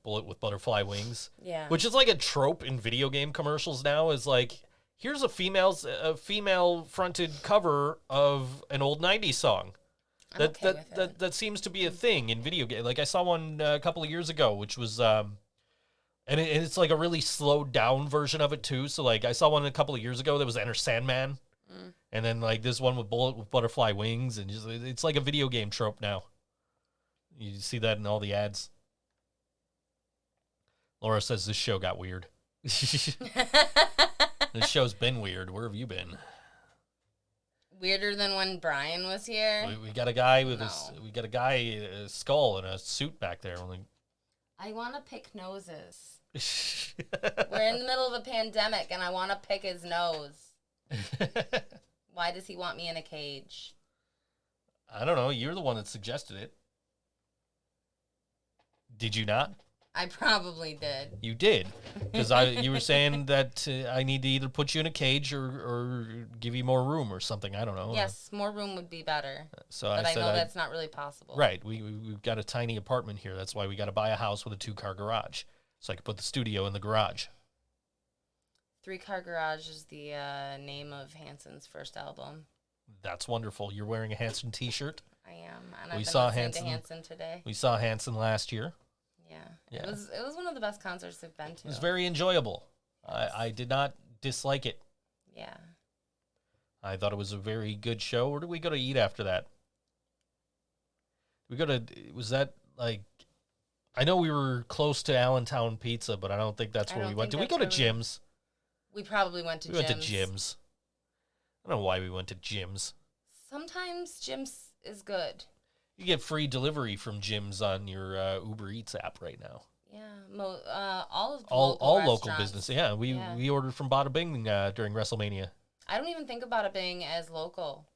Bullet with Butterfly Wings. Yeah. Which is like a trope in video game commercials now. Is like, here's a female fronted cover of an old '90s song. That seems to be a thing in video game. Like I saw one a couple of years ago, which was and it's like a really slowed down version of it too. So like I saw one a couple of years ago that was Enter Sandman, and then like this one with Bullet with Butterfly Wings, and just, it's like a video game trope now. You see that in all the ads. Laura says this show got weird. This show's been weird. Where have you been? Weirder than when Brian was here. We got a guy with a skull and a suit back there. I want to pick noses. We're in the middle of a pandemic, and I want to pick his nose. Why does he want me in a cage? I don't know. You're the one that suggested it. Did you not? I probably did. You did, because you were saying that I need to either put you in a cage or give you more room or something. I don't know. Yes, more room would be better. So but I said know that's not really possible. Right. We've got a tiny apartment here. That's why we got to buy a house with a 2-car garage, so I can put the studio in the garage. 3-Car Garage is the name of Hanson's first album. That's wonderful. You're wearing a Hanson t-shirt. I am. And I've been listening to Hanson today. We saw Hanson last year. Yeah. It was one of the best concerts I've been to. It was very enjoyable. Yes. I did not dislike it. Yeah. I thought it was a very good show. Where did we go to eat after that? Was that like, I know we were close to Allentown Pizza, but I don't think that's where we went. Did we go to Jim's? We probably went to Jim's. We went to Jim's. I don't know why we went to Jim's. Sometimes Jim's is good. You get free delivery from Jim's on your Uber Eats app right now. Yeah, all local business. Yeah, we ordered from Bada Bing during WrestleMania. I don't even think of Bada Bing as local.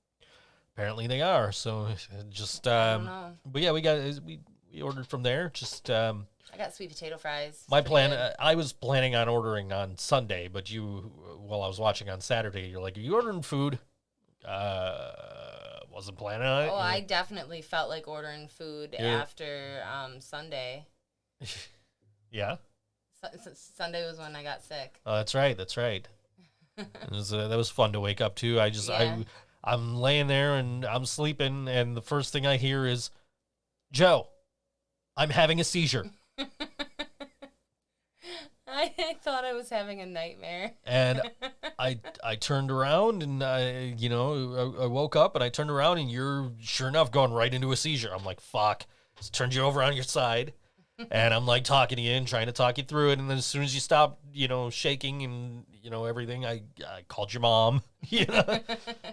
Apparently they are. So just I don't know. But yeah, we ordered from there. Just I got sweet potato fries. My plan. I was planning on ordering on Sunday, but while I was watching on Saturday, you're like, "Are you ordering food?" Wasn't planning on it. Oh, I definitely felt like ordering food after Sunday. Yeah. Sunday was when I got sick. Oh, that's right. That was fun to wake up to. I'm laying there and I'm sleeping, and the first thing I hear is, "Joe, I'm having a seizure." I thought I was having a nightmare. And I turned around and I woke up and I turned around and you're sure enough going right into a seizure. I'm like, fuck. Just turned you over on your side. And I'm like talking to you and trying to talk you through it. And then as soon as you stop, shaking and, everything, I called your mom,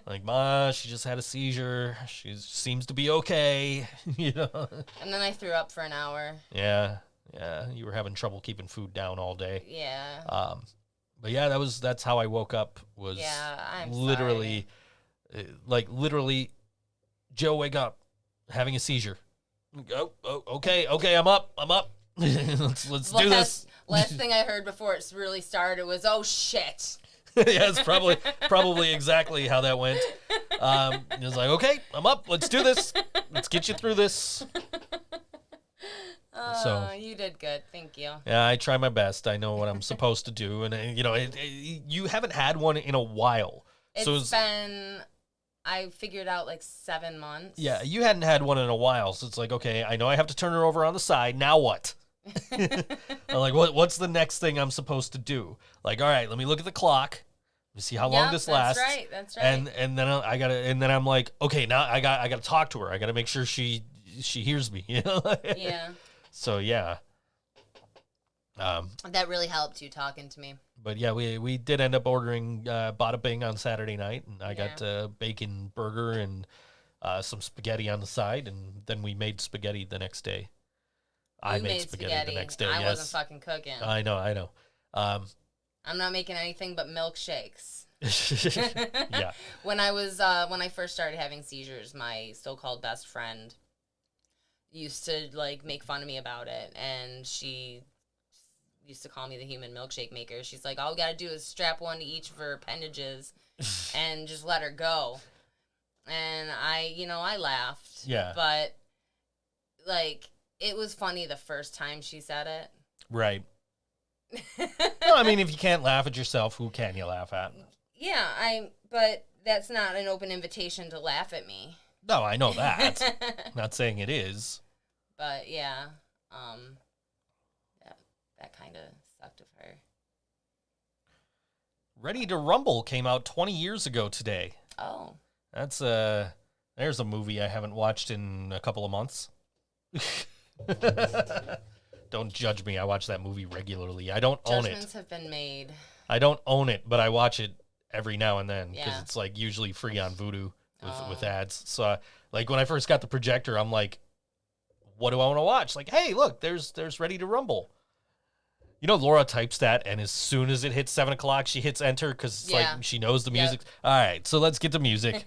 like, "Ma, she just had a seizure. She seems to be okay," And then I threw up for an hour. Yeah. Yeah. You were having trouble keeping food down all day. Yeah. But yeah, that's how I woke up was I'm literally, sorry. "Joe, wake up, having a seizure." Oh, okay, I'm up. let's do this. Last thing I heard before it really started was, "Oh shit." Yeah, it's probably exactly how that went. It was like, "Okay, I'm up. Let's do this. Let's get you through this." So you did good. Thank you. Yeah, I try my best. I know what I'm supposed to do, and you haven't had one in a while. It's been, I figured out, like 7 months. Yeah, you hadn't had one in a while, so it's like, okay, I know I have to turn her over on the side. Now what? I'm like, what's the next thing I'm supposed to do? Like, all right, let me look at the clock. Let me see how long this lasts. That's right. And then I'm like, okay, now I gotta talk to her. I gotta make sure she hears me. You know? Yeah. So yeah. That really helped you talking to me. But yeah, we did end up ordering Bada Bing on Saturday night, and I got bacon burger and some spaghetti on the side, and then we made spaghetti the next day. I made spaghetti the next day. I wasn't fucking cooking. I know. I'm not making anything but milkshakes. Yeah. When I first started having seizures, my so-called best friend used to like make fun of me about it, and she used to call me the human milkshake maker. She's like, all we gotta do is strap one to each of her appendages and just let her go. And I laughed. Yeah. But like, it was funny the first time she said it. Right. Well, I mean, if you can't laugh at yourself, who can you laugh at? Yeah, but that's not an open invitation to laugh at me. No, I know that. Not saying it is. But yeah, that kind of sucked of her. Ready to Rumble came out 20 years ago today. Oh. That's there's a movie I haven't watched in a couple of months. Don't judge me. I watch that movie regularly. I don't own it. Judgments have been made. I don't own it, but I watch it every now and then because Yeah. it's like usually free on Vudu with ads. So like when I first got the projector, I'm like, what do I want to watch? Like, hey, look, there's Ready to Rumble. You know, Laura types that, and as soon as it hits 7 o'clock, she hits enter because it's like she knows the music. Yep. All right, so let's get to music.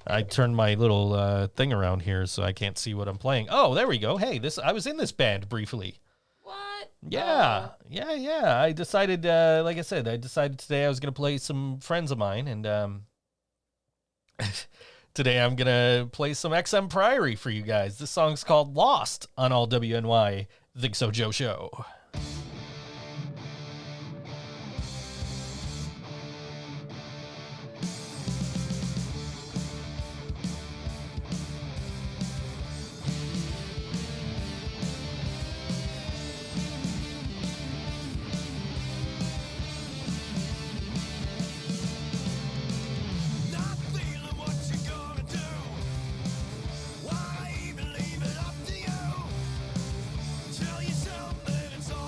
I turned my little thing around here so I can't see what I'm playing. Oh, there we go. Hey, I was in this band briefly. What? Yeah, yeah. I decided, like I said, today I was going to play some friends of mine, and today I'm going to play some XM Priory for you guys. This song's called Lost on All WNY ThinkSoJoE Show. Not feeling what you're gonna do. Why even leave it up to you? Tell yourself that it's all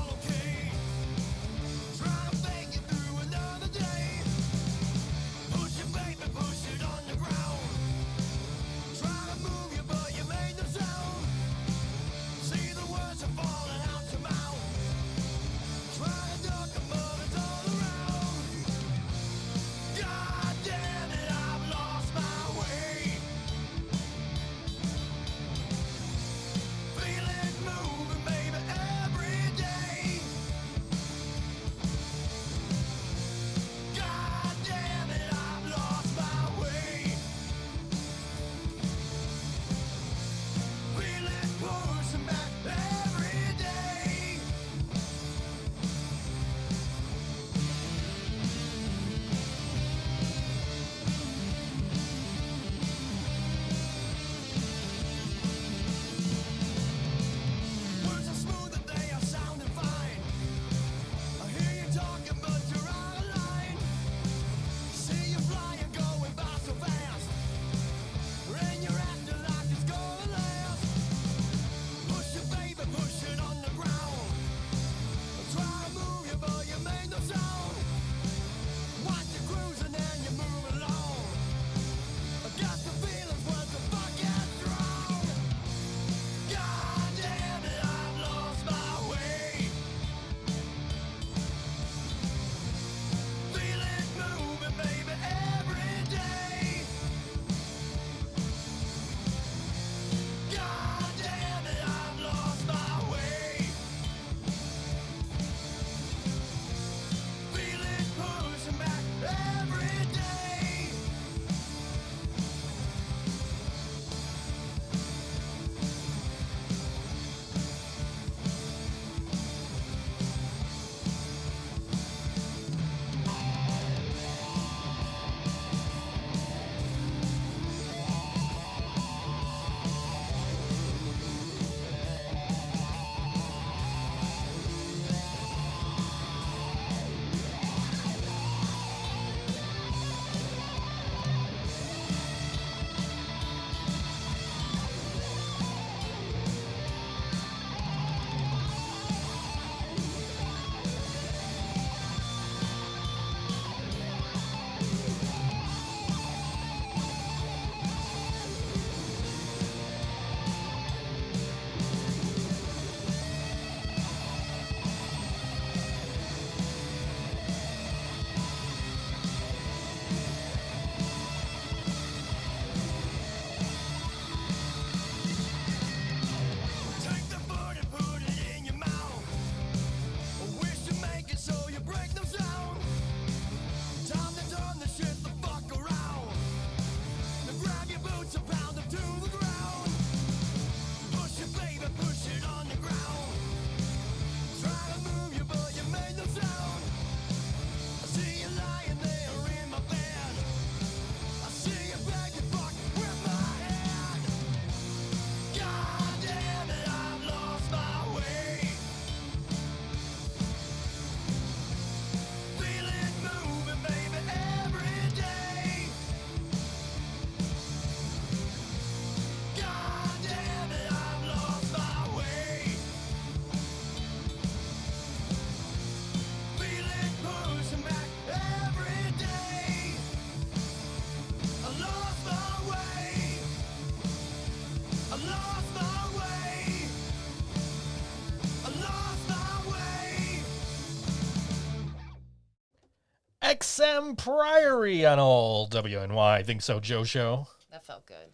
Exham Priory on all WNY Think So Joe show. That felt good.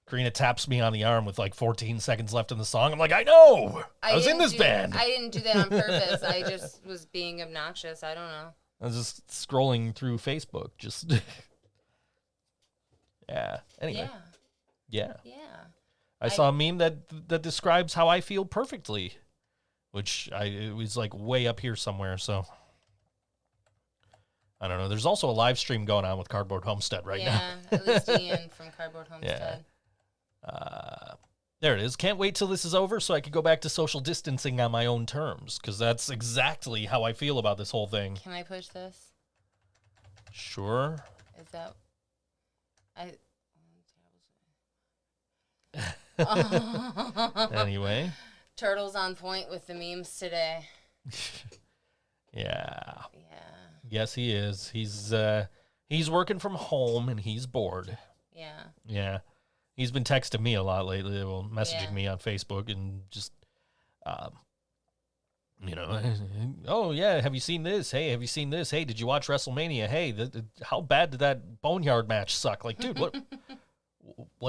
Karina taps me on the arm with like 14 seconds left in the song. I'm like, I know. I was in this band. I didn't do that on purpose. I just was being obnoxious. I don't know. I was just scrolling through Facebook. Just yeah. Anyway. Yeah. I saw a meme that describes how I feel perfectly, which it was like way up here somewhere. So I don't know. There's also a live stream going on with Cardboard Homestead right now. Yeah, at least Ian from Cardboard Homestead. Yeah. There it is. Can't wait till this is over so I could go back to social distancing on my own terms, because that's exactly how I feel about this whole thing. Can I push this? Sure. Is that... Anyway. Turtle's on point with the memes today. Yeah. Yeah. Yes, he is. He's working from home and he's bored. Yeah. Yeah. He's been texting me a lot lately, well, messaging me on Facebook and just, oh, yeah, have you seen this? Hey, have you seen this? Hey, did you watch WrestleMania? Hey, how bad did that Boneyard match suck? Like, dude, what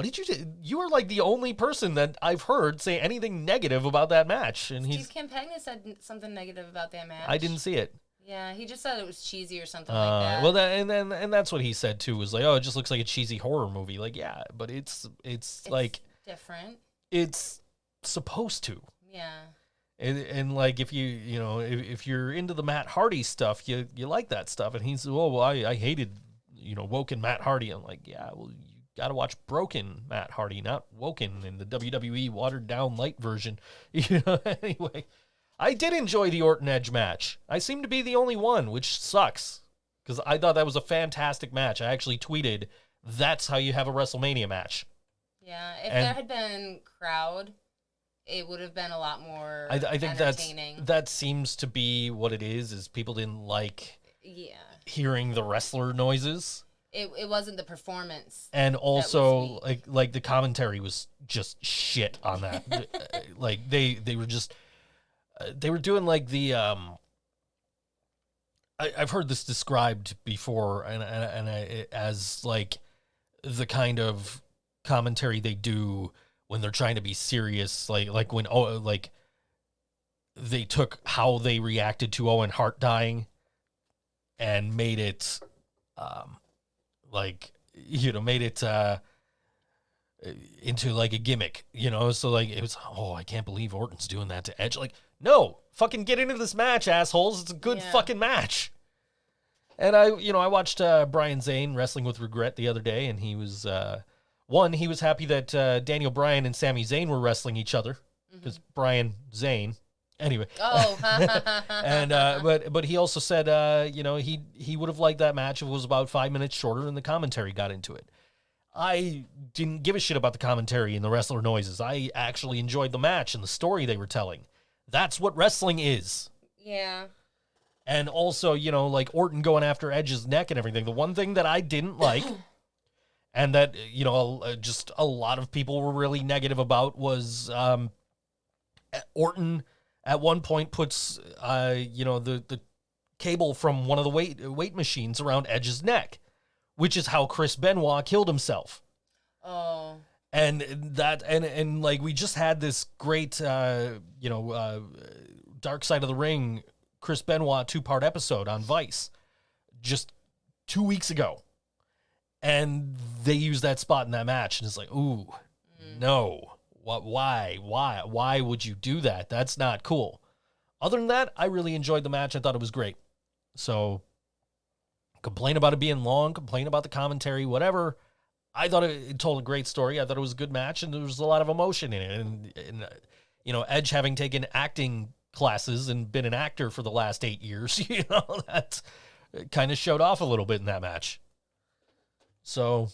did you do? You were like the only person that I've heard say anything negative about that match. And Steve Campagna said something negative about that match. I didn't see it. Yeah, he just said it was cheesy or something like that. Well, and that's what he said too. Was like, oh, it just looks like a cheesy horror movie. Like, yeah, but it's like different. It's supposed to. Yeah. And like if if you're into the Matt Hardy stuff, you like that stuff. And he's I hated woken Matt Hardy. I'm like, yeah, well, you got to watch broken Matt Hardy, not woken in the WWE watered down light version. Anyway. I did enjoy the Orton Edge match. I seem to be the only one, which sucks, because I thought that was a fantastic match. I actually tweeted, that's how you have a WrestleMania match. Yeah, if there had been crowd, it would have been a lot more I think entertaining. that seems to be what it is people didn't like hearing the wrestler noises. It wasn't the performance. And also, like the commentary was just shit on that. Like, they were just... They were doing like the I've heard this described before, and as like the kind of commentary they do when they're trying to be serious, like when they took how they reacted to Owen Hart dying and made it into like a gimmick, so like it was, I can't believe Orton's doing that to Edge. Like, no, fucking get into this match, assholes. It's a good fucking match. And I watched Brian Zane Wrestling with Regret the other day, and he was he was happy that Daniel Bryan and Sami Zayn were wrestling each other, because Brian Zane. Anyway. Oh. And but he also said he would have liked that match if it was about 5 minutes shorter and the commentary got into it. I didn't give a shit about the commentary and the wrestler noises. I actually enjoyed the match and the story they were telling. That's what wrestling is. Yeah. And also, like Orton going after Edge's neck and everything. The one thing that I didn't like, and that, just a lot of people were really negative about, was Orton at one point puts, the cable from one of the weight machines around Edge's neck, which is how Chris Benoit killed himself. Oh. And that, and like, we just had this great, Dark Side of the Ring, Chris Benoit 2-part episode on Vice just 2 weeks ago. And they used that spot in that match. And it's like, ooh, no. Why would you do that? That's not cool. Other than that, I really enjoyed the match. I thought it was great. So, complain about it being long, complain about the commentary, whatever. I thought it told a great story. I thought it was a good match, and there was a lot of emotion in it. And Edge having taken acting classes and been an actor for the last 8 years, that kind of showed off a little bit in that match. So,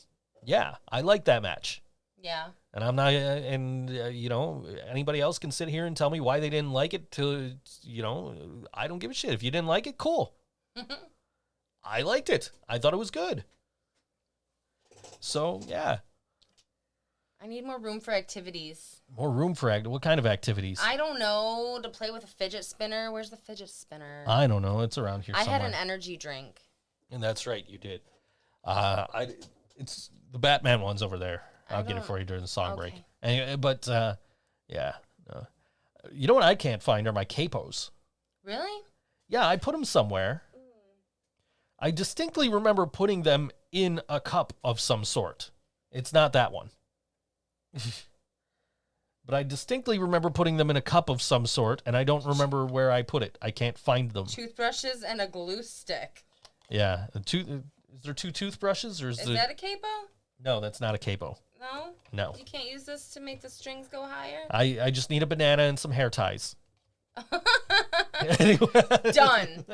yeah, I like that match. Yeah. And I'm not, anybody else can sit here and tell me why they didn't like it. I don't give a shit. If you didn't like it, cool. I liked it. I thought it was good. So, yeah. I need more room for activities. More room for what kind of activities? I don't know. To play with a fidget spinner. Where's the fidget spinner? I don't know. It's around here somewhere. I had an energy drink. And that's right, you did. It's the Batman one's over there. I'll get it for you during the song break. Anyway, but yeah. You know what I can't find are my capos. Really? Yeah, I put them somewhere. I distinctly remember putting them in a cup of some sort. It's not that one. But I distinctly remember putting them in a cup of some sort, and I don't remember where I put it. I can't find them. Toothbrushes and a glue stick. Yeah. Is there 2 toothbrushes? Or is that a capo? No, that's not a capo. No? No. You can't use this to make the strings go higher? I just need a banana and some hair ties. Done.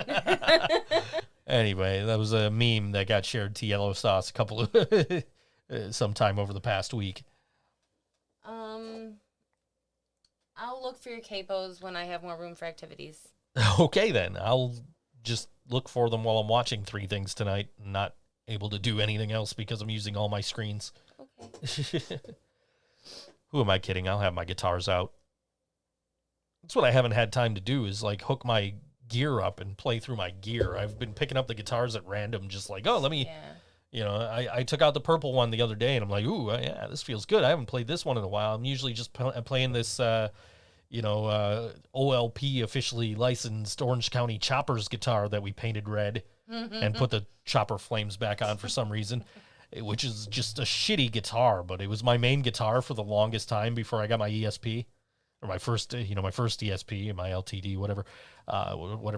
Anyway, that was a meme that got shared to Yellow Sauce a couple of sometime over the past week. I'll look for your capos when I have more room for activities. Okay, then. I'll just look for them while I'm watching 3 things tonight and not able to do anything else because I'm using all my screens. Okay. Who am I kidding? I'll have my guitars out. That's what I haven't had time to do is like hook my gear up and play through my gear. I've been picking up the guitars at random, just like, oh, let me, you know, I took out the purple one the other day and I'm like, ooh, yeah, this feels good. I haven't played this one in a while. I'm usually just playing this, OLP officially licensed Orange County Choppers guitar that we painted red and put the chopper flames back on for some reason, which is just a shitty guitar, but it was my main guitar for the longest time before I got my ESP. Or my first ESP, my LTD, whatever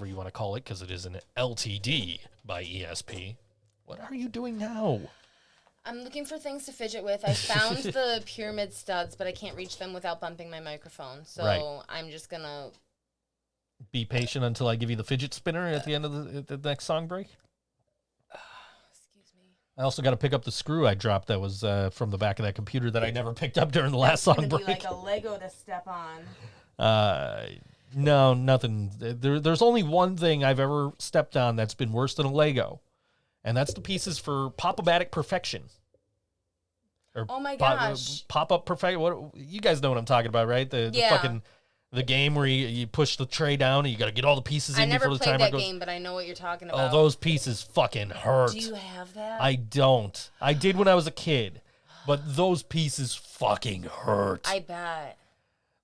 you want to call it, because it is an LTD by ESP. What are you doing now? I'm looking for things to fidget with. I found the pyramid studs, but I can't reach them without bumping my microphone. So I'm just going to... Be patient until I give you the fidget spinner at the end of the next song break? Excuse me. I also got to pick up the screw I dropped that was from the back of that computer that I never picked up during the last song break. It's going to be like a Lego to step on. No, nothing. There's only one thing I've ever stepped on that's been worse than a Lego, and that's the pieces for Pop-O-Matic Perfection. Or oh my gosh. Pop-Up Perfection. What you guys know what I'm talking about, right? The fucking the game where you push the tray down and you got to get all the pieces in before the timer goes. I never played that game, but I know what you're talking about. Oh, those pieces fucking hurt. Do you have that? I don't. I did when I was a kid, but those pieces fucking hurt. I bet.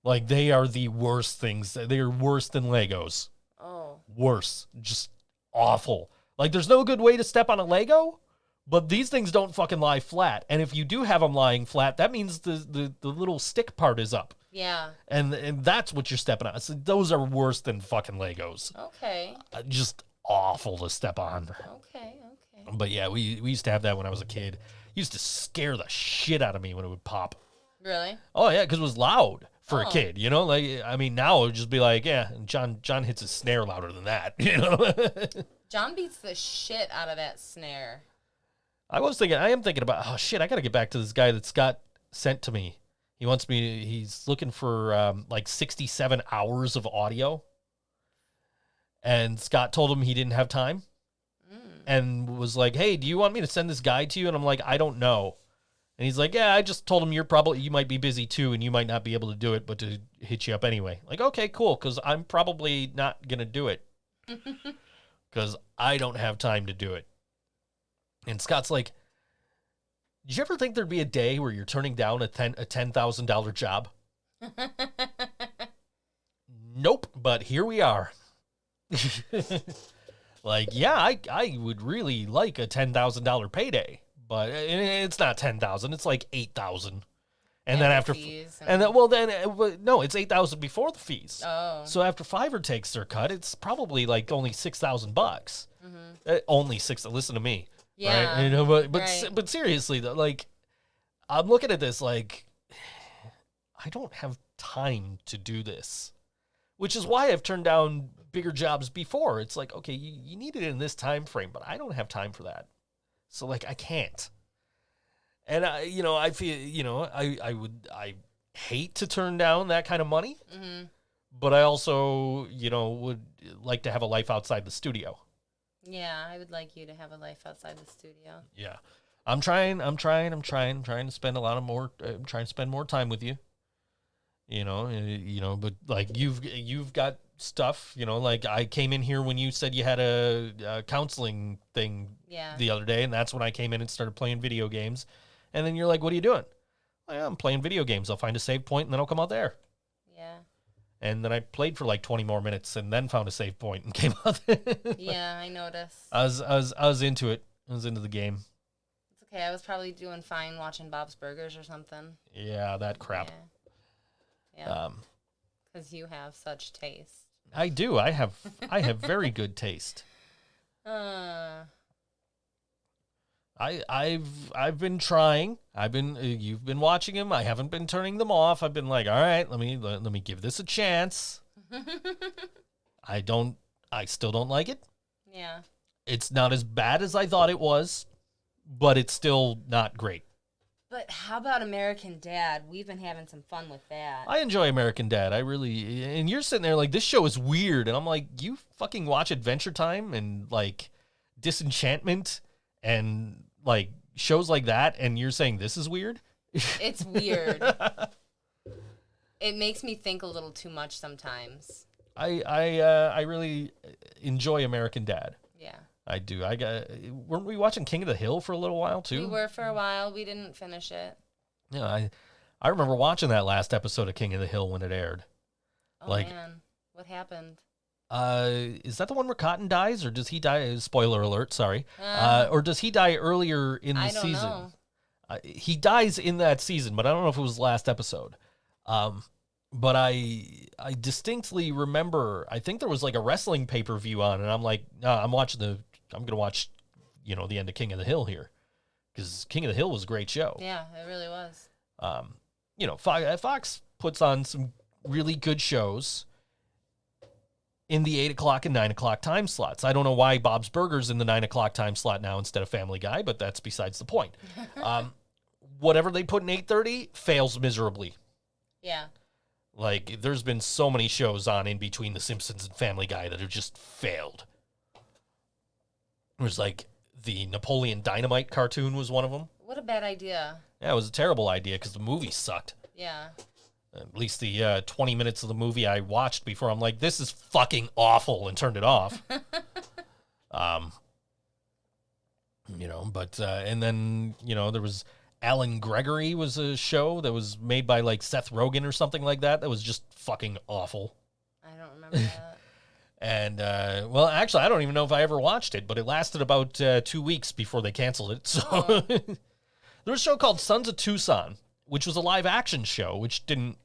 Like, they are the worst things. They are worse than Legos. Oh. Worse. Just awful. Like, there's no good way to step on a Lego, but these things don't fucking lie flat. And if you do have them lying flat, that means the little stick part is up. Yeah. And that's what you're stepping on. So those are worse than fucking Legos. Okay. Just awful to step on. Okay. But yeah, we used to have that when I was a kid. It used to scare the shit out of me when it would pop. Really? Oh, yeah, because it was loud for a kid, you know? Like, I mean, now it would just be like, yeah, John hits his snare louder than that, you know? John beats the shit out of that snare. I am thinking about, oh, shit, I got to get back to this guy that Scott sent to me. He's looking for, 67 hours of audio. And Scott told him he didn't have time. And was like, hey, do you want me to send this guy to you? And I'm like, I don't know. And he's like, yeah, I just told him you might be busy too, and you might not be able to do it, but to hit you up anyway. Like, okay, cool, because I'm probably not going to do it. Because I don't have time to do it. And Scott's like, did you ever think there'd be a day where you're turning down a $10,000 job? Nope, but here we are. Like, yeah, I would really like a $10,000 payday, but it's not $10,000. It's like $8,000, and then after fees no, it's $8,000 before the fees. Oh, so after Fiverr takes their cut, it's probably like only $6,000. Mm-hmm. Only six. Listen to me, yeah. Right? You know, but seriously though, like, I'm looking at this like, I don't have time to do this, which is why I've turned down bigger jobs before. It's like, okay, you need it in this time frame, but I don't have time for that. So like, I can't. And I feel, I hate to turn down that kind of money, but I also, would like to have a life outside the studio. Yeah, I would like you to have a life outside the studio. Yeah. I'm trying to spend trying to spend more time with you. But like you've got stuff. You know, like I came in here when you said you had a counseling thing the other day, and that's when I came in and started playing video games. And then you're like, "What are you doing?" Like, I'm playing video games. I'll find a save point, and then I'll come out there. Yeah. And then I played for like 20 more minutes, and then found a save point and came out. Yeah, I noticed. I was into it. I was into the game. It's okay. I was probably doing fine watching Bob's Burgers or something. Yeah, that crap. Yeah. Because you have such taste. I do. I have very good taste. I've been trying. You've been watching them. I haven't been turning them off. I've been like, all right, let me give this a chance. I still don't like it. Yeah. It's not as bad as I thought it was, but it's still not great. But how about American Dad? We've been having some fun with that. I enjoy American Dad. And you're sitting there like, this show is weird. And I'm like, you fucking watch Adventure Time and like Disenchantment and like shows like that, and you're saying this is weird? It's weird. It makes me think a little too much sometimes. I really enjoy American Dad. Yeah. I do. Weren't we watching King of the Hill for a little while too? We were for a while. We didn't finish it. Yeah, I remember watching that last episode of King of the Hill when it aired. Oh man, what happened? Is that the one where Cotton dies, or does he die? Spoiler alert, sorry. Or does he die earlier in the season? I don't know. He dies in that season, but I don't know if it was the last episode. But I distinctly remember, I think there was like a wrestling pay-per-view on, and I'm like, I'm going to watch, the end of King of the Hill here. Because King of the Hill was a great show. Yeah, it really was. Fox puts on some really good shows in the 8 o'clock and 9 o'clock time slots. I don't know why Bob's Burgers in the 9 o'clock time slot now instead of Family Guy, but that's besides the point. Whatever they put in 8:30 fails miserably. Yeah. Like, there's been so many shows on in between The Simpsons and Family Guy that have just failed. There's like the Napoleon Dynamite cartoon was one of them. What a bad idea. Yeah, it was a terrible idea because the movie sucked. Yeah. At least the 20 minutes of the movie I watched before I'm like, this is fucking awful, and turned it off. And then, there was Alan Gregory was a show that was made by like Seth Rogen or something like that. That was just fucking awful. I don't remember that. And, actually, I don't even know if I ever watched it, but it lasted about 2 weeks before they canceled it. So there was a show called Sons of Tucson, which was a live action show, which didn't,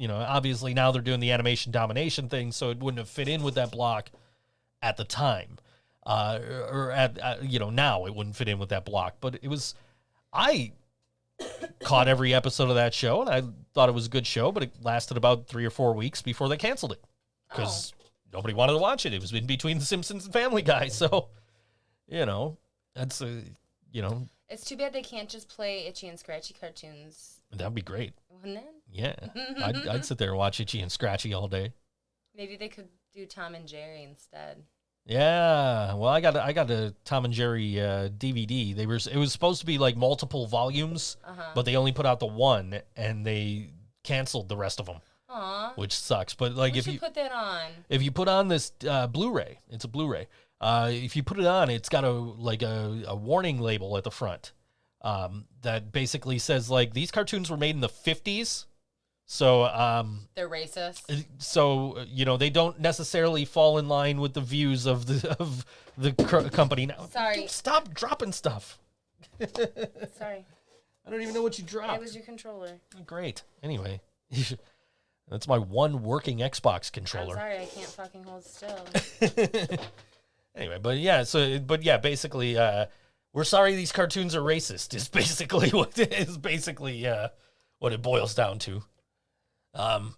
obviously now they're doing the animation domination thing, so it wouldn't have fit in with that block at the time. Now it wouldn't fit in with that block. But I caught every episode of that show, and I thought it was a good show, but it lasted about 3 or 4 weeks before they canceled it. Because nobody wanted to watch it. It was in between The Simpsons and Family Guy, so, that's, It's too bad they can't just play Itchy and Scratchy cartoons. That'd be great. Wouldn't it? Yeah. I'd sit there and watch Itchy and Scratchy all day. Maybe they could do Tom and Jerry instead. Yeah. Well, I got a Tom and Jerry DVD. It was supposed to be like multiple volumes, but they only put out the one, and they canceled the rest of them. Aww. Which sucks. But like, if you put that on, if you put on this Blu-ray, it's a Blu-ray. If you put it on, it's got a warning label at the front that basically says like these cartoons were made in the 50s. So they're racist. So they don't necessarily fall in line with the views of the company now. Sorry. Stop dropping stuff. Sorry. I don't even know what you dropped. It was your controller. Great. Anyway, that's my one working Xbox controller. I'm sorry, I can't fucking hold still. Anyway, basically, we're sorry these cartoons are racist. Is basically what it boils down to. And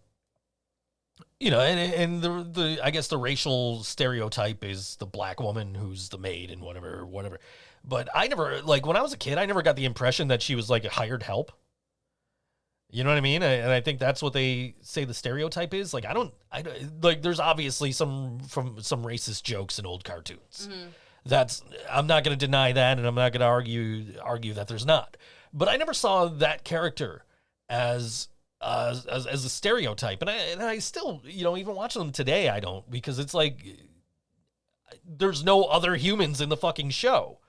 the I guess the racial stereotype is the black woman who's the maid and whatever. But I never, like, when I was a kid, I never got the impression that she was like a hired help. You know what I mean? And I think that's what they say the stereotype is. Like, there's obviously some racist jokes in old cartoons. Mm-hmm. I'm not going to deny that, and I'm not going to argue that there's not. But I never saw that character as as a stereotype. And I still, even watching them today, I don't, because it's like there's no other humans in the fucking show.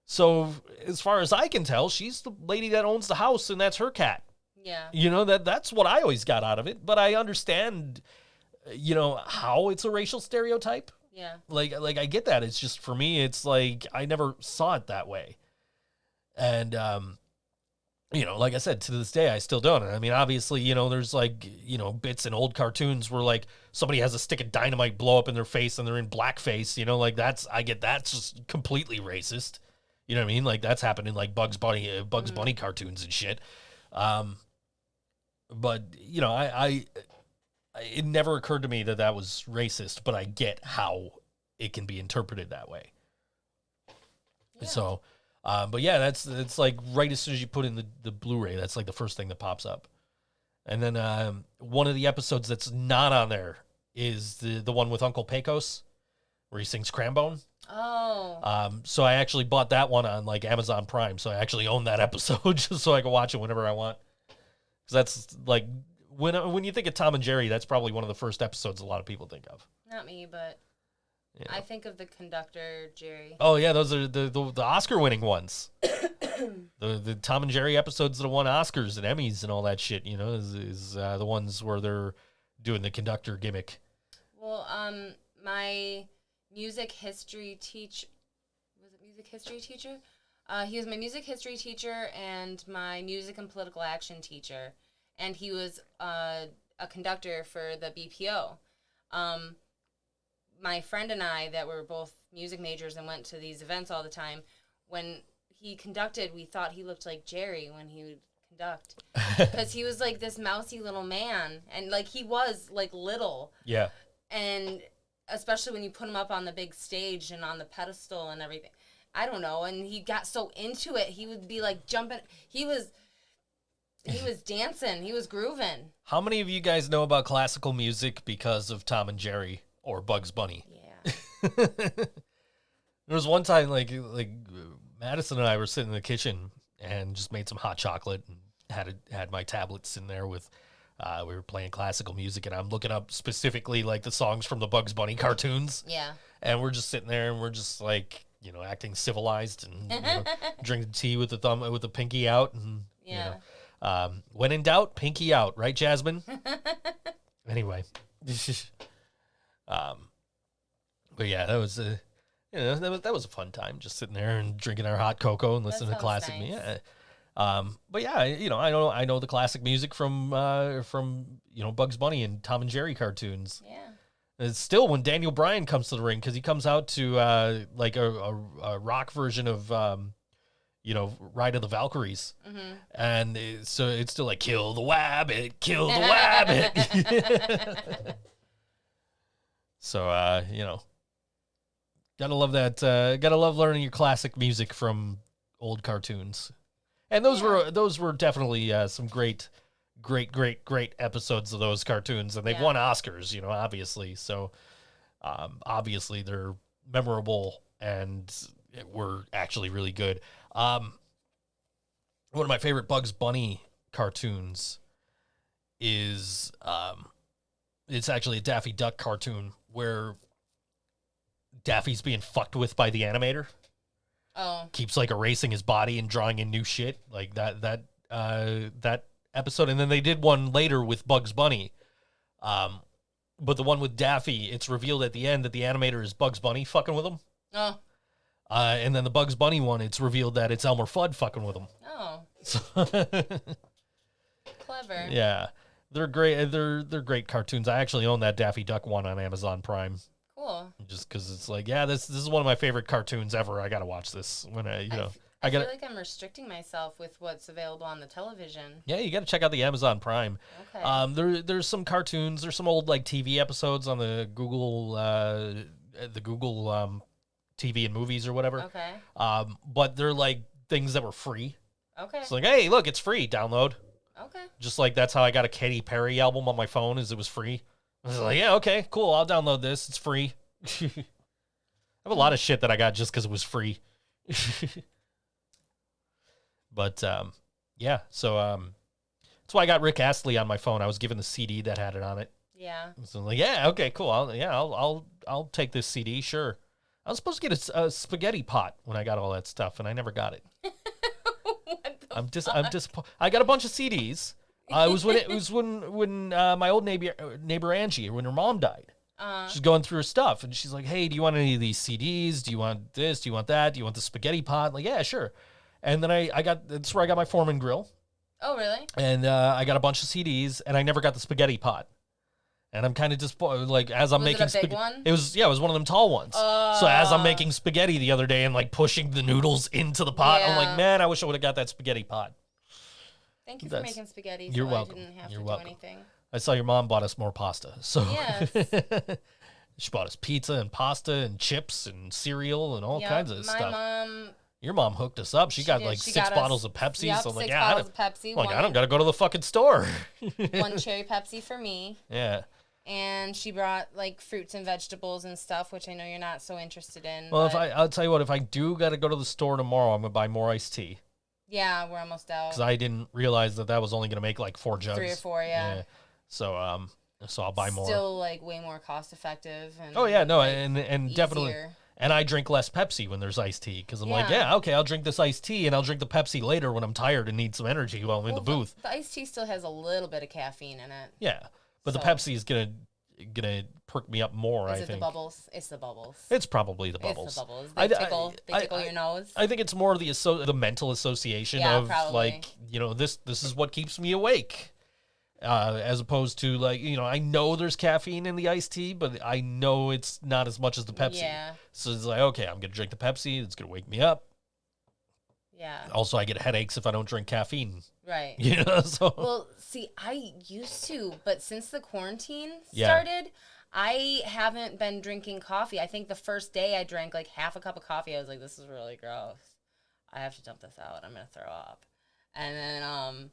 So as far as I can tell, she's the lady that owns the house, and that's her cat. Yeah. That's what I always got out of it. But I understand, how it's a racial stereotype. Yeah. Like I get that. It's just, for me, it's like I never saw it that way. And like I said, to this day, I still don't. I mean, obviously, there's like, bits in old cartoons where like somebody has a stick of dynamite blow up in their face and they're in blackface, like that's just completely racist. You know what I mean? Like that's happened in like Bugs Bunny cartoons and shit. But it never occurred to me that was racist, but I get how it can be interpreted that way. Yeah. So, but yeah, it's like right as soon as you put in the Blu-ray, that's like the first thing that pops up. And then one of the episodes that's not on there is the one with Uncle Pecos, where he sings Crambone. Oh. So I actually bought that one on like Amazon Prime, so I actually own that episode just so I can watch it whenever I want. Because that's like when you think of Tom and Jerry, that's probably one of the first episodes a lot of people think of. Not me, but yeah. I think of the conductor, Jerry. Oh yeah, those are the Oscar-winning ones. the Tom and Jerry episodes that won Oscars and Emmys and all that shit, is the ones where they're doing the conductor gimmick. Well, my music history teacher, was it music history teacher? He was my music history teacher and my music and political action teacher. And he was a conductor for the BPO. My friend and I, that were both music majors and went to these events all the time, when he conducted, we thought he looked like Jerry when he would conduct. Because he was like this mousy little man. And like he was like little. Yeah. And especially when you put him up on the big stage and on the pedestal and everything. I don't know. And he got so into it, he would be like jumping. He was dancing. He was grooving. How many of you guys know about classical music because of Tom and Jerry or Bugs Bunny? Yeah. There was one time like Madison and I were sitting in the kitchen and just made some hot chocolate and had my tablets in there with we were playing classical music, and I'm looking up specifically like the songs from the Bugs Bunny cartoons. Yeah. And we're just sitting there and we're just like, acting civilized and drinking tea with the pinky out and when in doubt, pinky out, right, Jasmine? Anyway. But yeah, that was that was a fun time, just sitting there and drinking our hot cocoa and listening to classic music. Yeah. But yeah, I know the classic music from Bugs Bunny and Tom and Jerry cartoons. Yeah. It's still when Daniel Bryan comes to the ring, because he comes out to like a rock version of Ride of the Valkyries. Mm-hmm. And so it's still like, kill the wabbit. So, gotta love that. Gotta love learning your classic music from old cartoons. And those were definitely some great episodes of those cartoons. And they've won Oscars, obviously. So, obviously they're memorable and were actually really good. One of my favorite Bugs Bunny cartoons is it's actually a Daffy Duck cartoon where Daffy's being fucked with by the animator. Oh. Keeps like erasing his body and drawing in new shit, like that episode. And then they did one later with Bugs Bunny. But the one with Daffy, it's revealed at the end that the animator is Bugs Bunny fucking with him. Oh. And then the Bugs Bunny one, it's revealed that it's Elmer Fudd fucking with him. Oh. Clever. Yeah. They're great. They're great cartoons. I actually own that Daffy Duck one on Amazon Prime. Cool. Just because it's like, this is one of my favorite cartoons ever. I got to watch this when I feel like I'm restricting myself with what's available on the television. Yeah, you got to check out the Amazon Prime. Okay. There's some cartoons. There's some old like TV episodes on the Google TV and movies or whatever. Okay. But they're like things that were free. Okay. It's like, hey, look, it's free. Download. Okay. Just like that's how I got a Katy Perry album on my phone, is it was free. I was like, yeah, okay, cool. I'll download this. It's free. I have a lot of shit that I got just because it was free. But yeah, so That's why I got Rick Astley on my phone. I was given the CD that had it on it. Yeah. So I'm like, yeah, okay, cool. I'll take this CD, sure. I was supposed to get a spaghetti pot when I got all that stuff, and I never got it. What the I'm just. I got a bunch of CDs. It was when my old neighbor Angie, when her mom died. She's going through her stuff, and she's like, "Hey, do you want any of these CDs? Do you want this? Do you want that? Do you want the spaghetti pot?" I'm like, yeah, sure. And then that's where I got my Foreman grill. Oh, really? And I got a bunch of CDs, and I never got the spaghetti pot. And I'm kind of disappointed. Like as I'm making spaghetti, one? It was one of them tall ones. So as I'm making spaghetti the other day and like pushing the noodles into the pot, I'm like, man, I wish I would have got that spaghetti pot. Thank you for making spaghetti. You're so welcome. I didn't have You're to welcome. do anything. I saw your mom bought us more pasta. So Yes. she bought us pizza and pasta and chips and cereal and all kinds of stuff. Mom. Your mom hooked us up. She got did. like She 6 got bottles us- of Pepsi. Yep, So I'm like, 6 yeah, bottles of Pepsi. I don't got to go to the fucking store. One cherry Pepsi for me. Yeah. And she brought like fruits and vegetables and stuff, which I know you're not so interested in. Well, but I'll tell you what, if I do got to go to the store tomorrow, I'm gonna buy more iced tea yeah, we're almost out. because I didn't realize that was only gonna make like 4 jugs. 3 or 4, yeah. So I'll buy more. Still like way more cost effective. And, Oh yeah, no, like, and definitely. easier. And I drink less Pepsi when there's iced tea because I'm like, Yeah. yeah, okay, I'll drink this iced tea and I'll drink the Pepsi later when I'm tired and need some energy while I'm in the booth. The iced tea still has a little bit of caffeine in it. Yeah, but the So- Pepsi is gonna perk me up more. Is I it think the bubbles? It's the bubbles. it's probably the bubbles. It's the bubbles. I- They I- tickle. They tickle your nose. I think it's more the mental association Yeah, of probably. like this is what keeps me awake, as opposed to like I know there's caffeine in the iced tea, but I know it's not as much as the Pepsi. Yeah. So it's like, okay, I'm gonna drink the Pepsi. It's gonna wake me up. Yeah. Also, I get headaches if I don't drink caffeine. Right. So Well, see, I used to, but since the quarantine Yeah. started, I haven't been drinking coffee. I think the first day I drank like half a cup of coffee. I was like, this is really gross. I have to dump this out. I'm going to throw up. And then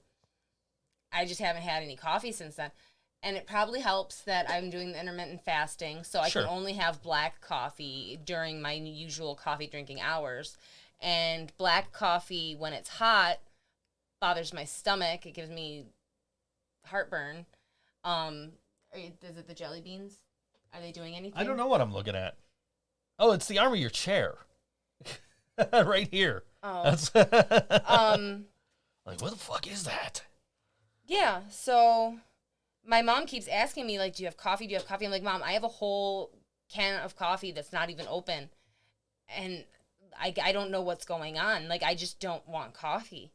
I just haven't had any coffee since then. And it probably helps that I'm doing the intermittent fasting, so I Sure. can only have black coffee during my usual coffee drinking hours. And black coffee, when it's hot, bothers my stomach. It gives me heartburn. Is it the jelly beans? Are they doing anything? I don't know what I'm looking at. Oh, it's the arm of your chair, right here. Oh. That's like, what the fuck is that? Yeah, so my mom keeps asking me, like, do you have coffee? Do you have coffee? I'm like, Mom, I have a whole can of coffee that's not even open. And I don't know what's going on. Like, I just don't want coffee.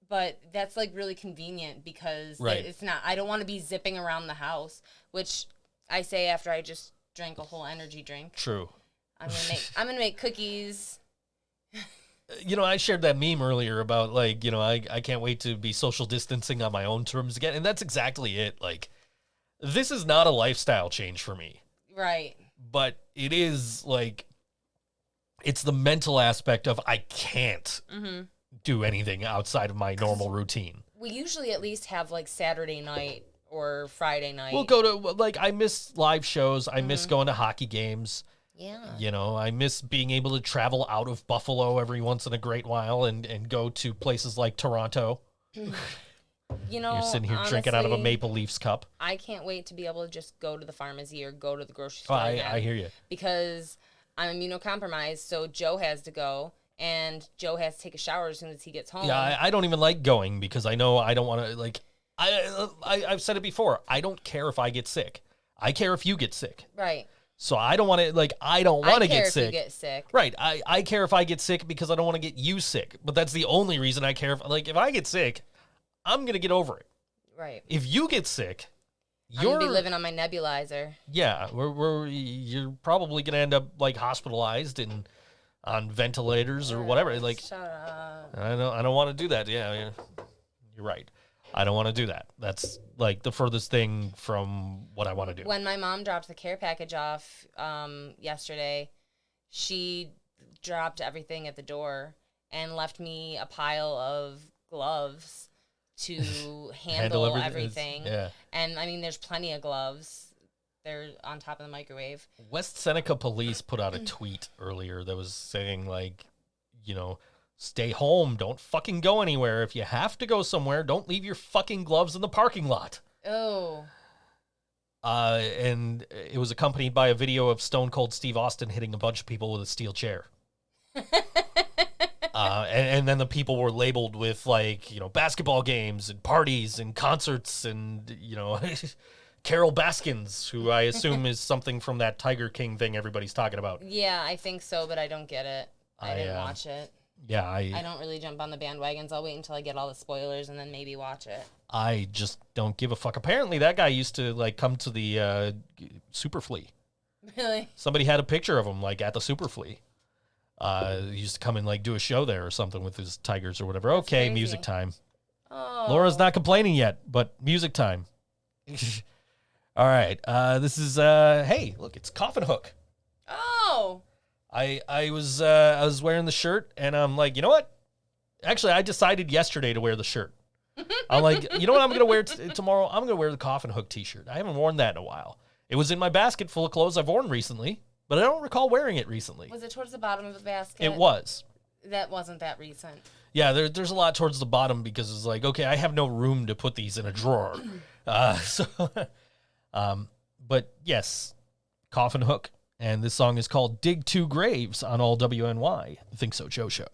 But that's, like, really convenient because Right. it's not, I don't want to be zipping around the house, which I say after I just drank a whole energy drink. True. I'm gonna make cookies. I shared that meme earlier about like, I can't wait to be social distancing on my own terms again. And that's exactly it. Like, this is not a lifestyle change for me, Right. but it is like, it's the mental aspect of I can't do anything outside of my normal routine. We usually at least have, like, Saturday night or Friday night. We'll go to, like, I miss live shows. I miss going to hockey games. Yeah. I miss being able to travel out of Buffalo every once in a great while and go to places like Toronto. You're sitting here drinking out of a honestly, Maple Leafs cup. I can't wait to be able to just go to the pharmacy or go to the grocery Oh, store. I again hear you. Because I'm immunocompromised, so Joe has to go, and Joe has to take a shower as soon as he gets home. Yeah, I don't even like going because I know I don't want to, like, I've said it before. I don't care if I get sick. I care if you get sick. Right. So I don't want to, like, I don't want to I care get if sick. you get sick. Right. I care if I get sick because I don't want to get you sick. But that's the only reason I care. If I get sick, I'm going to get over it. Right. If you get sick, I'm you're gonna be living on my nebulizer. Yeah, you're probably gonna end up like hospitalized and on ventilators or whatever. Like, Shut up. I don't want to do that. Yeah, you're right. I don't want to do that. That's like the furthest thing from what I want to do. When my mom dropped the care package off yesterday, she dropped everything at the door and left me a pile of gloves to handle everything. Yeah. And I mean, there's plenty of gloves. They're on top of the microwave. West Seneca police put out a tweet earlier that was saying like, Stay home. Don't fucking go anywhere. If you have to go somewhere, don't leave your fucking gloves in the parking lot. Oh. And it was accompanied by a video of Stone Cold Steve Austin hitting a bunch of people with a steel chair. And then the people were labeled with, like, you know, basketball games and parties and concerts and, you know, Carol Baskins, who I assume is something from that Tiger King thing everybody's talking about. Yeah, I think so, but I don't get it. I didn't watch it. Yeah, I don't really jump on the bandwagons. I'll wait until I get all the spoilers and then maybe watch it. I just don't give a fuck. Apparently, that guy used to, like, come to the Super Flea. Really? Somebody had a picture of him, like, at the Super Flea. He used to come and, like, do a show there or something with his tigers or whatever. That's okay, crazy. music time. Oh. Laura's not complaining yet, but music time. All right. This is, hey, look, it's Coffin Hook. Oh. I was wearing the shirt, and I'm like, you know what? Actually, I decided yesterday to wear the shirt. I'm like, you know what I'm going to wear tomorrow? I'm going to wear the Coffin Hook t-shirt. I haven't worn that in a while. It was in my basket full of clothes I've worn recently, but I don't recall wearing it recently. Was it towards the bottom of the basket? It was. That wasn't that recent. Yeah, there's a lot towards the bottom because it's like, okay, I have no room to put these in a drawer. But yes, Coffin Hook. And this song is called Dig Two Graves on all WNY. Think So Joe Show.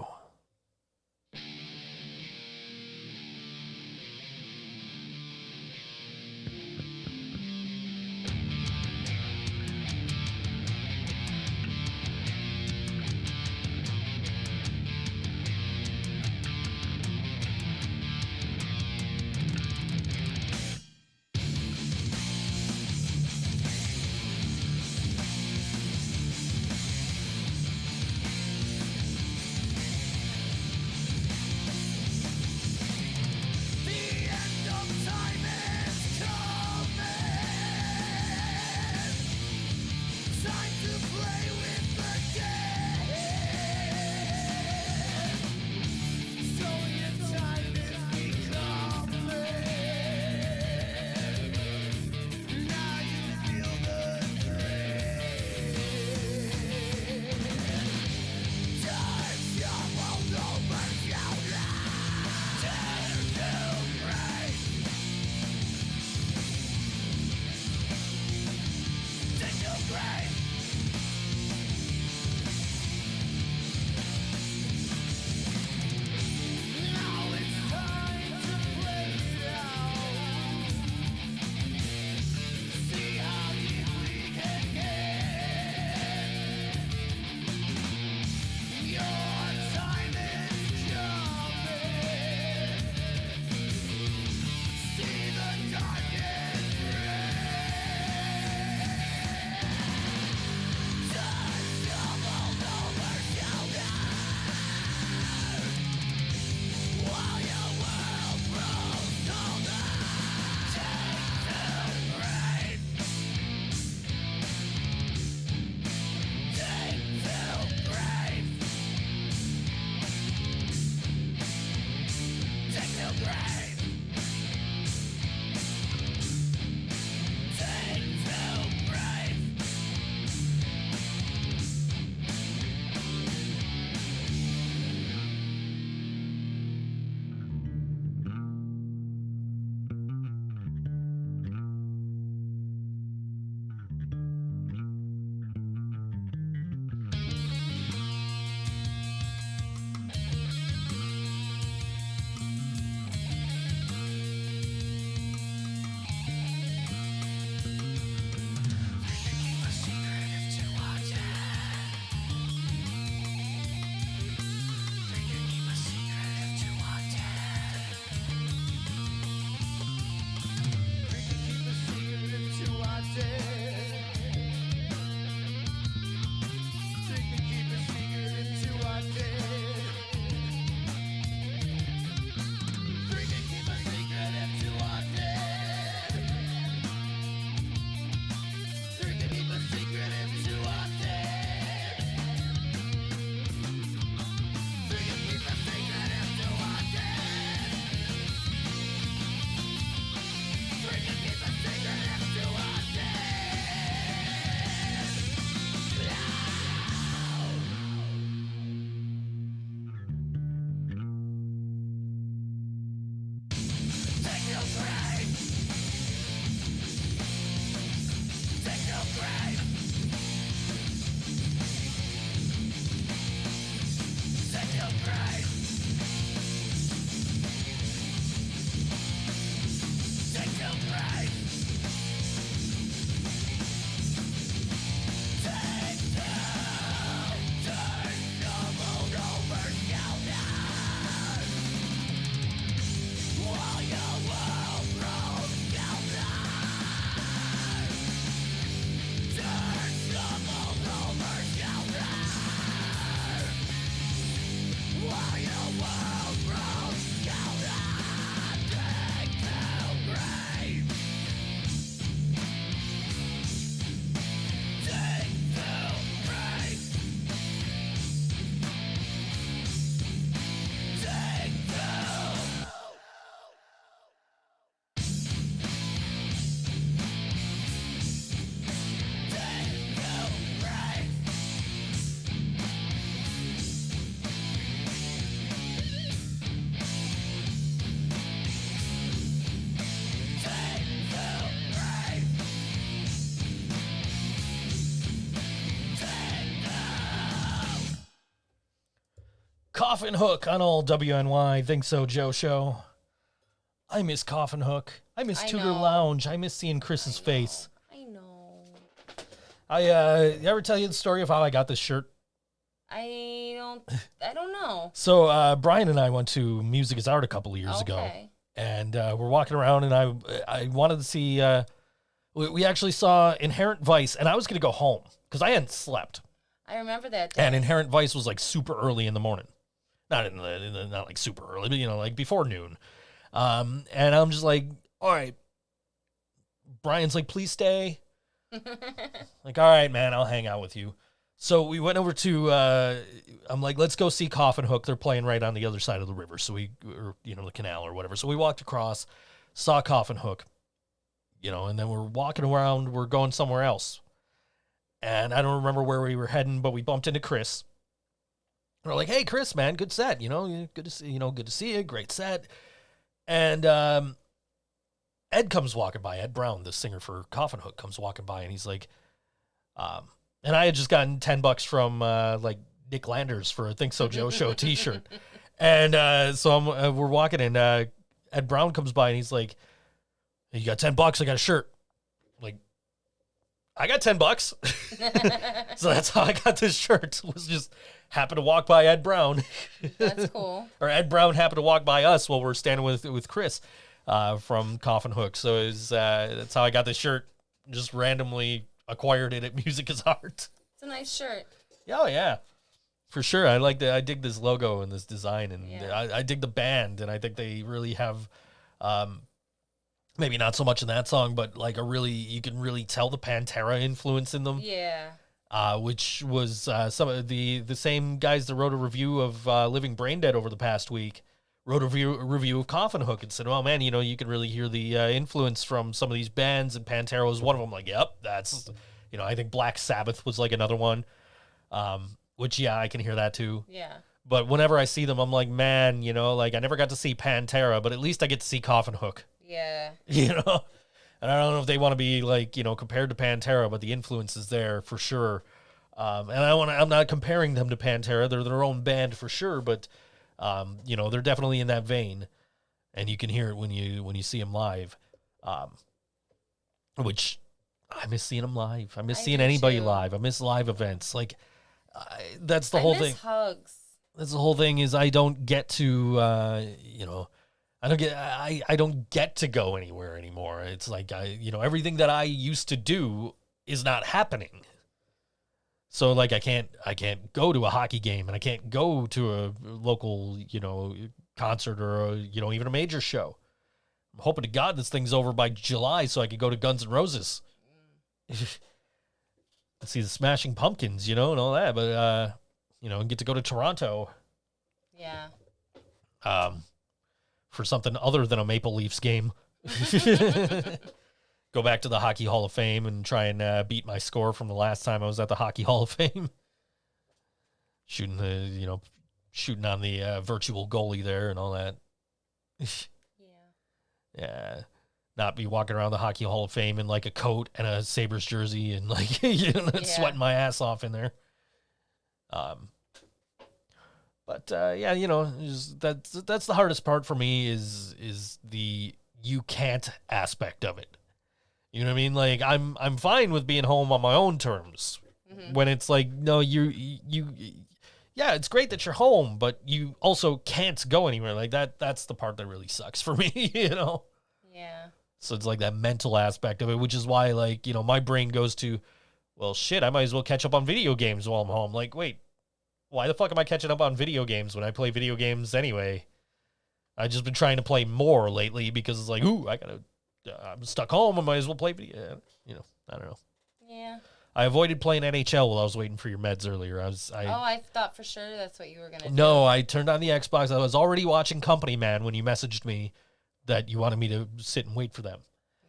Coffin Hook on old WNY Think So Joe show. I miss Coffin Hook. I miss Tudor Lounge. I miss seeing Chris's face. I know. I ever tell you the story of how I got this shirt? I don't know. So Brian and I went to Music is Art a couple of years ago, and we're walking around, and I wanted to see. We actually saw Inherent Vice, and I was going to go home because I hadn't slept. I remember that day. And Inherent Vice was like super early in the morning, not not like super early, but like before noon. And I'm just like, all right. Brian's like, please stay. Like, all right, man, I'll hang out with you. So we went over to, I'm like, let's go see Coffin Hook. They're playing right on the other side of the river. So or the canal or whatever. So we walked across, saw Coffin Hook, and then we're walking around. We're going somewhere else. And I don't remember where we were heading, but we bumped into Chris. We're like, hey, Chris, man, good set. Good to see, good to see you. Great set. And Ed comes walking by. Ed Brown, the singer for Coffin Hook, comes walking by, and he's like, and I had just gotten $10 from like Nick Landers for a Think So Joe show T-shirt, and so we're walking, and Ed Brown comes by, and he's like, hey, you got $10? I got a shirt. I'm like, I got $10. So that's how I got this shirt. Was just happened to walk by Ed Brown. That's cool. Or Ed Brown happened to walk by us while we're standing with Chris from Coffin Hook. So that's how I got this shirt. Just randomly acquired it at Music is Art. It's a nice shirt. Oh yeah, for sure. I dig this logo and this design, and I dig the band, and I think they really have. Maybe not so much in that song, but like you can really tell the Pantera influence in them. Yeah. Which was some of the same guys that wrote a review of Living Brain Dead over the past week, wrote a review of Coffin Hook and said, oh man, you can really hear the influence from some of these bands, and Pantera was one of them. Like, yep, that's, I think Black Sabbath was like another one, which, yeah, I can hear that too. Yeah. But whenever I see them, I'm like, man, like I never got to see Pantera, but at least I get to see Coffin Hook. Yeah. And I don't know if they want to be like, compared to Pantera, but the influence is there for sure. And I'm not comparing them to Pantera. They're their own band for sure, but they're definitely in that vein, and you can hear it when you see them live. Which I miss seeing them live. I miss seeing anybody live. I miss live events. Like that's the whole thing. Hugs. That's the whole thing is I don't get to I don't get to go anywhere anymore. It's like everything that I used to do is not happening. So like I can't go to a hockey game, and I can't go to a local, concert or even a major show. I'm hoping to God this thing's over by July so I could go to Guns N' Roses. See the Smashing Pumpkins, and all that, but and get to go to Toronto. Yeah. For something other than a Maple Leafs game. Go back to the Hockey Hall of Fame and try and beat my score from the last time I was at the Hockey Hall of Fame. Shooting on the virtual goalie there and all that. Yeah. Not be walking around the Hockey Hall of Fame in like a coat and a Sabres jersey and like, sweating my ass off in there. But But yeah, that's the hardest part for me is the you can't aspect of it. You know what I mean? Like I'm fine with being home on my own terms. When it's like, no, yeah, it's great that you're home, but you also can't go anywhere. Like that's the part that really sucks for me, Yeah. So it's like that mental aspect of it, which is why, like, my brain goes to, well, shit, I might as well catch up on video games while I'm home. Like, wait, why the fuck am I catching up on video games when I play video games anyway? I've just been trying to play more lately because it's like, ooh, I'm stuck home. I might as well play video. I don't know. Yeah. I avoided playing NHL while I was waiting for your meds earlier. I thought for sure that's what you were going to do. No, I turned on the Xbox. I was already watching Company Man when you messaged me that you wanted me to sit and wait for them.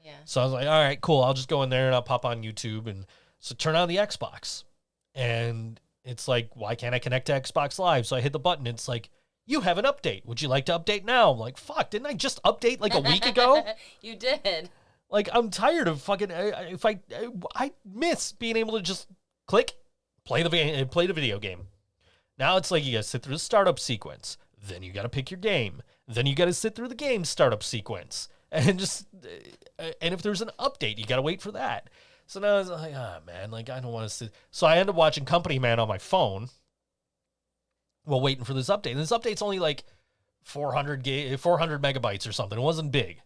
Yeah. So I was like, all right, cool. I'll just go in there and I'll pop on YouTube. And so turn on the Xbox. And it's like, why can't I connect to Xbox Live? So I hit the button. And it's like, you have an update. Would you like to update now? I'm like, fuck, didn't I just update like a week ago? You did. Like, I'm tired of fucking, I miss being able to just click, play the video game. Now it's like you gotta sit through the startup sequence. Then you gotta pick your game. Then you gotta sit through the game startup sequence. And and if there's an update, you gotta wait for that. So now it's like, man, like, I don't want to sit. So I end up watching Company Man on my phone while waiting for this update. And this update's only like 400 megabytes or something. It wasn't big.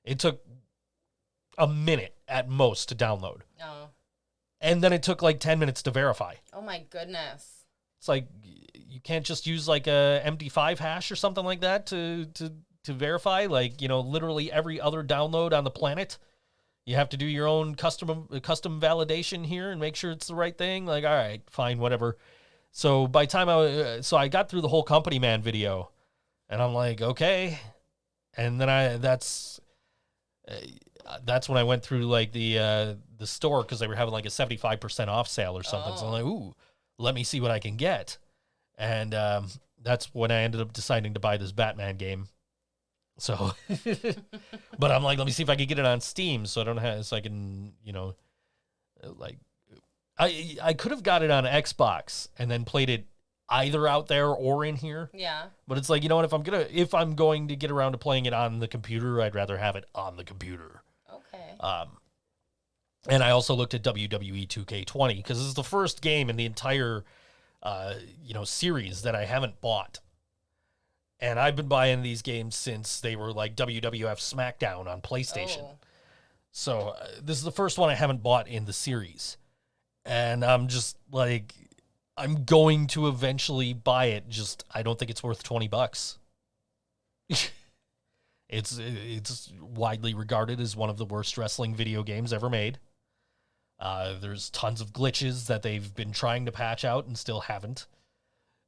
It took a minute at most to download. Oh. And then it took like 10 minutes to verify. Oh my goodness. It's like, you can't just use like a MD5 hash or something like that to verify. Like, literally every other download on the planet, you have to do your own custom validation here and make sure it's the right thing. Like, all right, fine, whatever. So by the time I got through the whole Company Man video, and I'm like, okay. And then that's when I went through like the store because they were having like a 75% off sale or something. Oh. So I'm like, ooh, let me see what I can get. And that's when I ended up deciding to buy this Batman game. So, but I'm like, let me see if I can get it on Steam so I can, like, I could have got it on Xbox and then played it either out there or in here. Yeah. But it's like, you know what, if I'm going to get around to playing it on the computer, I'd rather have it on the computer. Okay. And I also looked at WWE 2K20 because this is the first game in the entire series that I haven't bought. And I've been buying these games since they were like WWF SmackDown on PlayStation. Oh. So this is the first one I haven't bought in the series. And I'm just like, I'm going to eventually buy it. Just, I don't think it's worth $20. It's widely regarded as one of the worst wrestling video games ever made. There's tons of glitches that they've been trying to patch out and still haven't.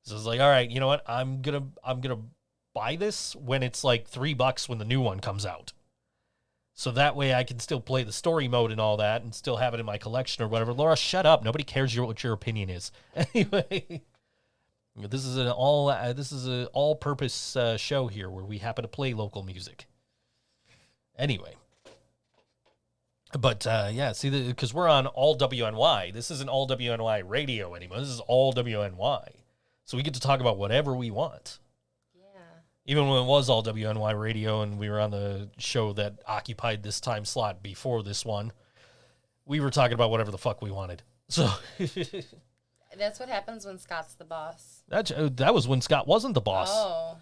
So it's like, all right, you know what? I'm gonna buy this when it's like $3 when the new one comes out. So that way I can still play the story mode and all that and still have it in my collection or whatever. Laura, shut up. Nobody cares what your opinion is. Anyway, this is an all-purpose show here where we happen to play local music. Anyway. But, yeah, see, because we're on all WNY. This isn't all WNY radio anymore. This is all WNY. So we get to talk about whatever we want. Even when it was all WNY radio and we were on the show that occupied this time slot before this one, we were talking about whatever the fuck we wanted. So that's what happens when Scott's the boss. That was when Scott wasn't the boss. Oh.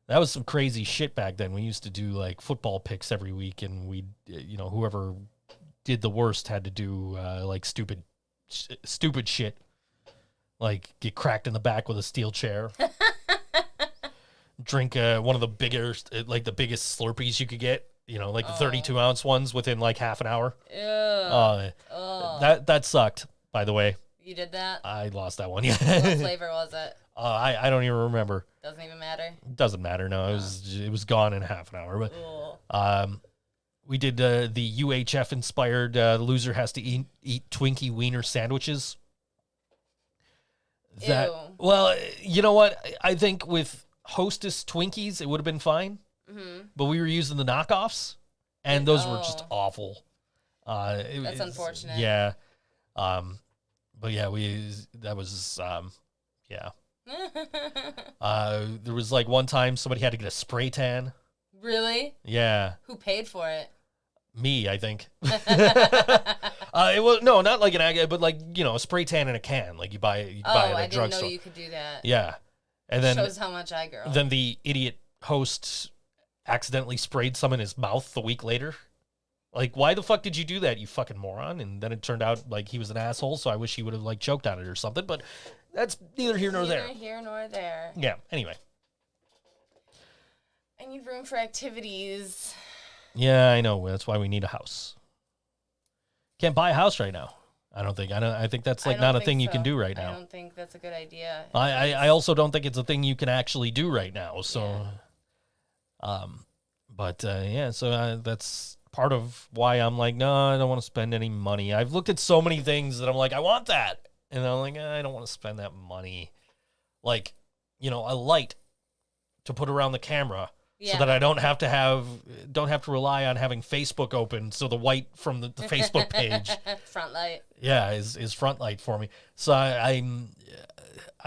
That was some crazy shit back then. We used to do like football picks every week, and we, whoever did the worst had to do like stupid shit, like get cracked in the back with a steel chair. Drink one of the biggest Slurpees you could get, like the 32-ounce ones within like half an hour. Ew. That sucked, by the way. You did that? I lost that one, yeah. What flavor was it? I don't even remember. Doesn't even matter? Doesn't matter, no. It was gone in half an hour. But we did the UHF-inspired loser has to eat Twinkie wiener sandwiches. Ew. Well, you know what? I think with Hostess Twinkies, it would have been fine. Mm-hmm. But we were using the knockoffs, and those were just awful. That's unfortunate. Yeah. But yeah, yeah. There was like one time somebody had to get a spray tan. Really? Yeah. Who paid for it? Me, I think. It was no, not like an agate, but like a spray tan in a can, like you buy at a drugstore. I didn't know you could do that. Yeah, and then shows how much I grow. Then the idiot host accidentally sprayed some in his mouth the week later. Like, why the fuck did you do that, you fucking moron? And then it turned out like he was an asshole, so I wish he would have like choked on it or something. But that's neither here nor there. Neither here nor there. Yeah. Anyway. I need room for activities. Yeah, I know. That's why we need a house. Can't buy a house right now. I don't think. I think that's like not a thing you can do right now. I don't think that's a good idea. I also don't think it's a thing you can actually do right now. So, yeah. So that's part of why I'm like, no, I don't want to spend any money. I've looked at so many things that I'm like, I want that, and I'm like, I don't want to spend that money. Like, a light to put around the camera. Yeah. So that I don't have to rely on having Facebook open. So the white from the Facebook page, front light, is front light for me. So I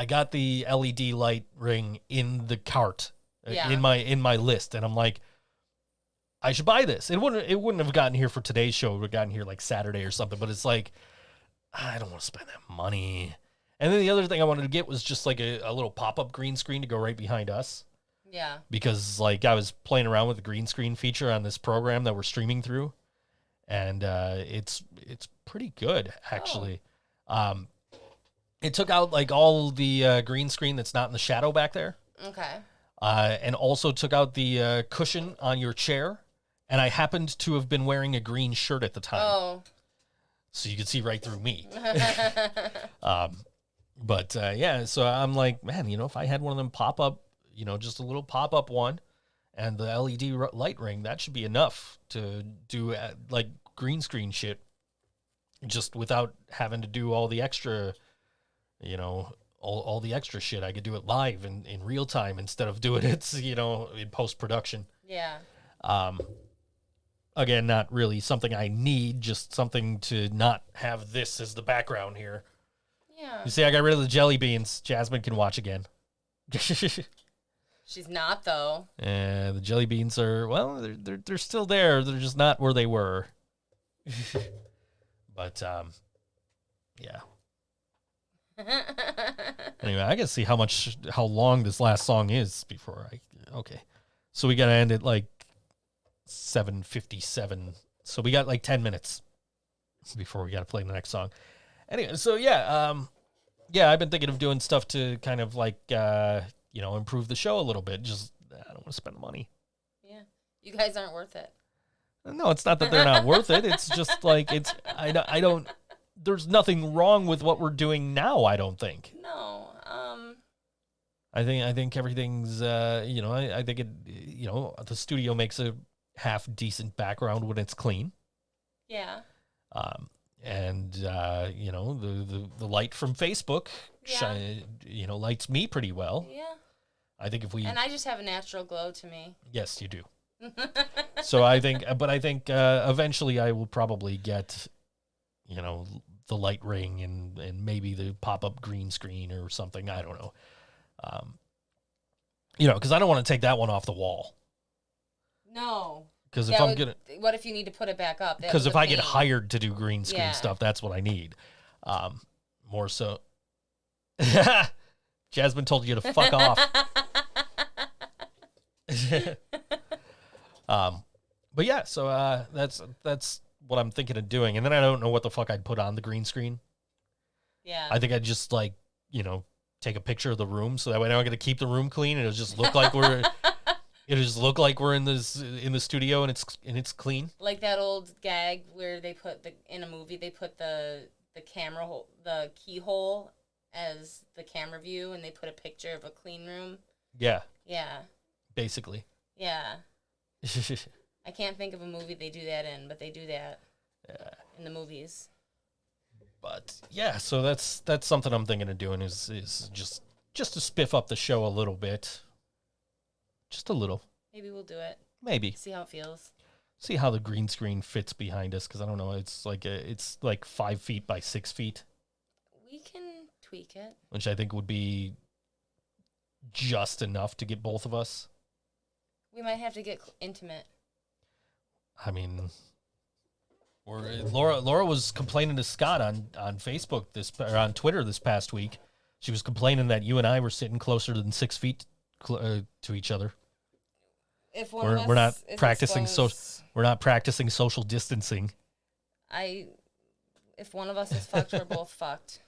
got the LED light ring in the cart, in my list, and I'm like, I should buy this. It wouldn't have gotten here for today's show. It would have gotten here like Saturday or something. But it's like, I don't want to spend that money. And then the other thing I wanted to get was just like a little pop-up green screen to go right behind us. Yeah. Because like I was playing around with the green screen feature on this program that we're streaming through, and it's pretty good actually. Oh. It took out like all the green screen that's not in the shadow back there. Okay. And also took out the cushion on your chair, and I happened to have been wearing a green shirt at the time. Oh. So you could see right through me. But yeah, so I'm like, man, if I had one of them pop up. Just a little pop-up one and the LED light ring, that should be enough to do like green screen shit just without having to do all the extra, all the extra shit. I could do it live in real time instead of doing it, in post-production. Yeah. Again, not really something I need, just something to not have this as the background here. Yeah. You see, I got rid of the jelly beans. Jasmine can watch again. She's not, though. The jelly beans are, well, they're still there. They're just not where they were. But, yeah. Anyway, I gotta see how long this last song is before okay. So we gotta end at like 7:57. So we got like 10 minutes before we gotta play the next song. Anyway, so yeah, I've been thinking of doing stuff to kind of like, improve the show a little bit. Just, I don't want to spend the money. Yeah. You guys aren't worth it. No, it's not that they're not worth it. It's just like, I don't, there's nothing wrong with what we're doing now, I don't think. No. I think everything's, I think it, the studio makes a half decent background when it's clean. Yeah. And, the light from Facebook, lights me pretty well. Yeah. I think if we... And I just have a natural glow to me. Yes, you do. So I think eventually I will probably get, the light ring and maybe the pop-up green screen or something. I don't know. Because I don't want to take that one off the wall. No. Because if I'm gonna, what if you need to put it back up? Because if I get hired to do green screen stuff, that's what I need. More so. Jasmine told you to fuck off. But yeah, so that's what I'm thinking of doing, and then I don't know what the fuck I'd put on the green screen. Yeah. I think I'd just like take a picture of the room so that way I'm gonna keep the room clean and it'll just look like we're. It'll just look like we're in the studio and it's clean. Like that old gag where they put in a movie they put the camera hole, the keyhole as the camera view, and they put a picture of a clean room. Yeah. Yeah. Basically. Yeah. I can't think of a movie they do that in, but they do that in the movies. But yeah, so that's something I'm thinking of doing is just to spiff up the show a little bit. Just a little. Maybe we'll do it. Maybe. See how it feels. See how the green screen fits behind us, because I don't know. It's like 5 feet by 6 feet. We can tweak it. Which I think would be just enough to get both of us. We might have to get intimate. I mean, Laura was complaining to Scott on Facebook or on Twitter this past week. She was complaining that you and I were sitting closer than 6 feet to each other. If We're not practicing we're not practicing social distancing. If one of us is fucked, we're both fucked.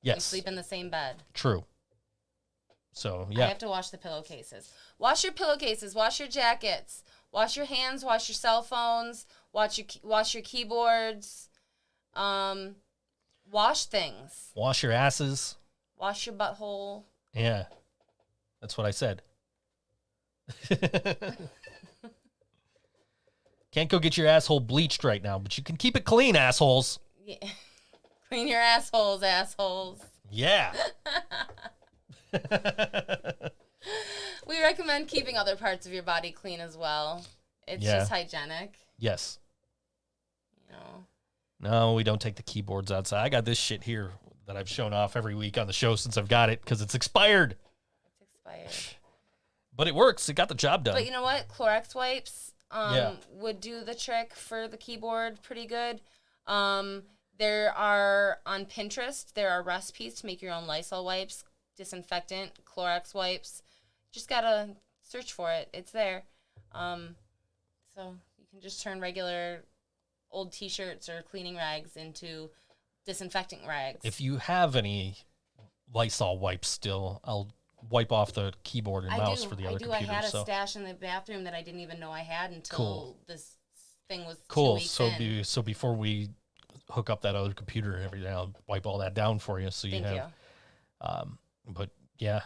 Yes. We sleep in the same bed. True. So, yeah. I have to wash the pillowcases. Wash your pillowcases. Wash your jackets. Wash your hands. Wash your cell phones. Wash your keyboards. Wash things. Wash your asses. Wash your butthole. Yeah. That's what I said. Can't go get your asshole bleached right now, but you can keep it clean, assholes. Yeah. Clean your assholes. Yeah. We recommend keeping other parts of your body clean as well. It's just hygienic. Yes. You know. No, we don't take the keyboards outside. I got this shit here that I've shown off every week on the show since I've got it because it's expired. It's expired. But it works. It got the job done. But you know what? Clorox wipes would do the trick for the keyboard pretty good. There are, on Pinterest, there are recipes to make your own Lysol wipes, disinfectant, Clorox wipes. Just got to search for it. It's there. So you can just turn regular old T-shirts or cleaning rags into disinfecting rags. If you have any Lysol wipes still, I'll wipe off the keyboard and mouse for the other computer. I had a stash in the bathroom that I didn't even know I had until this thing was cool. 2 weeks in. So before we hook up that other computer and everything, I'll wipe all that down for you. So you Thank have. you. But yeah.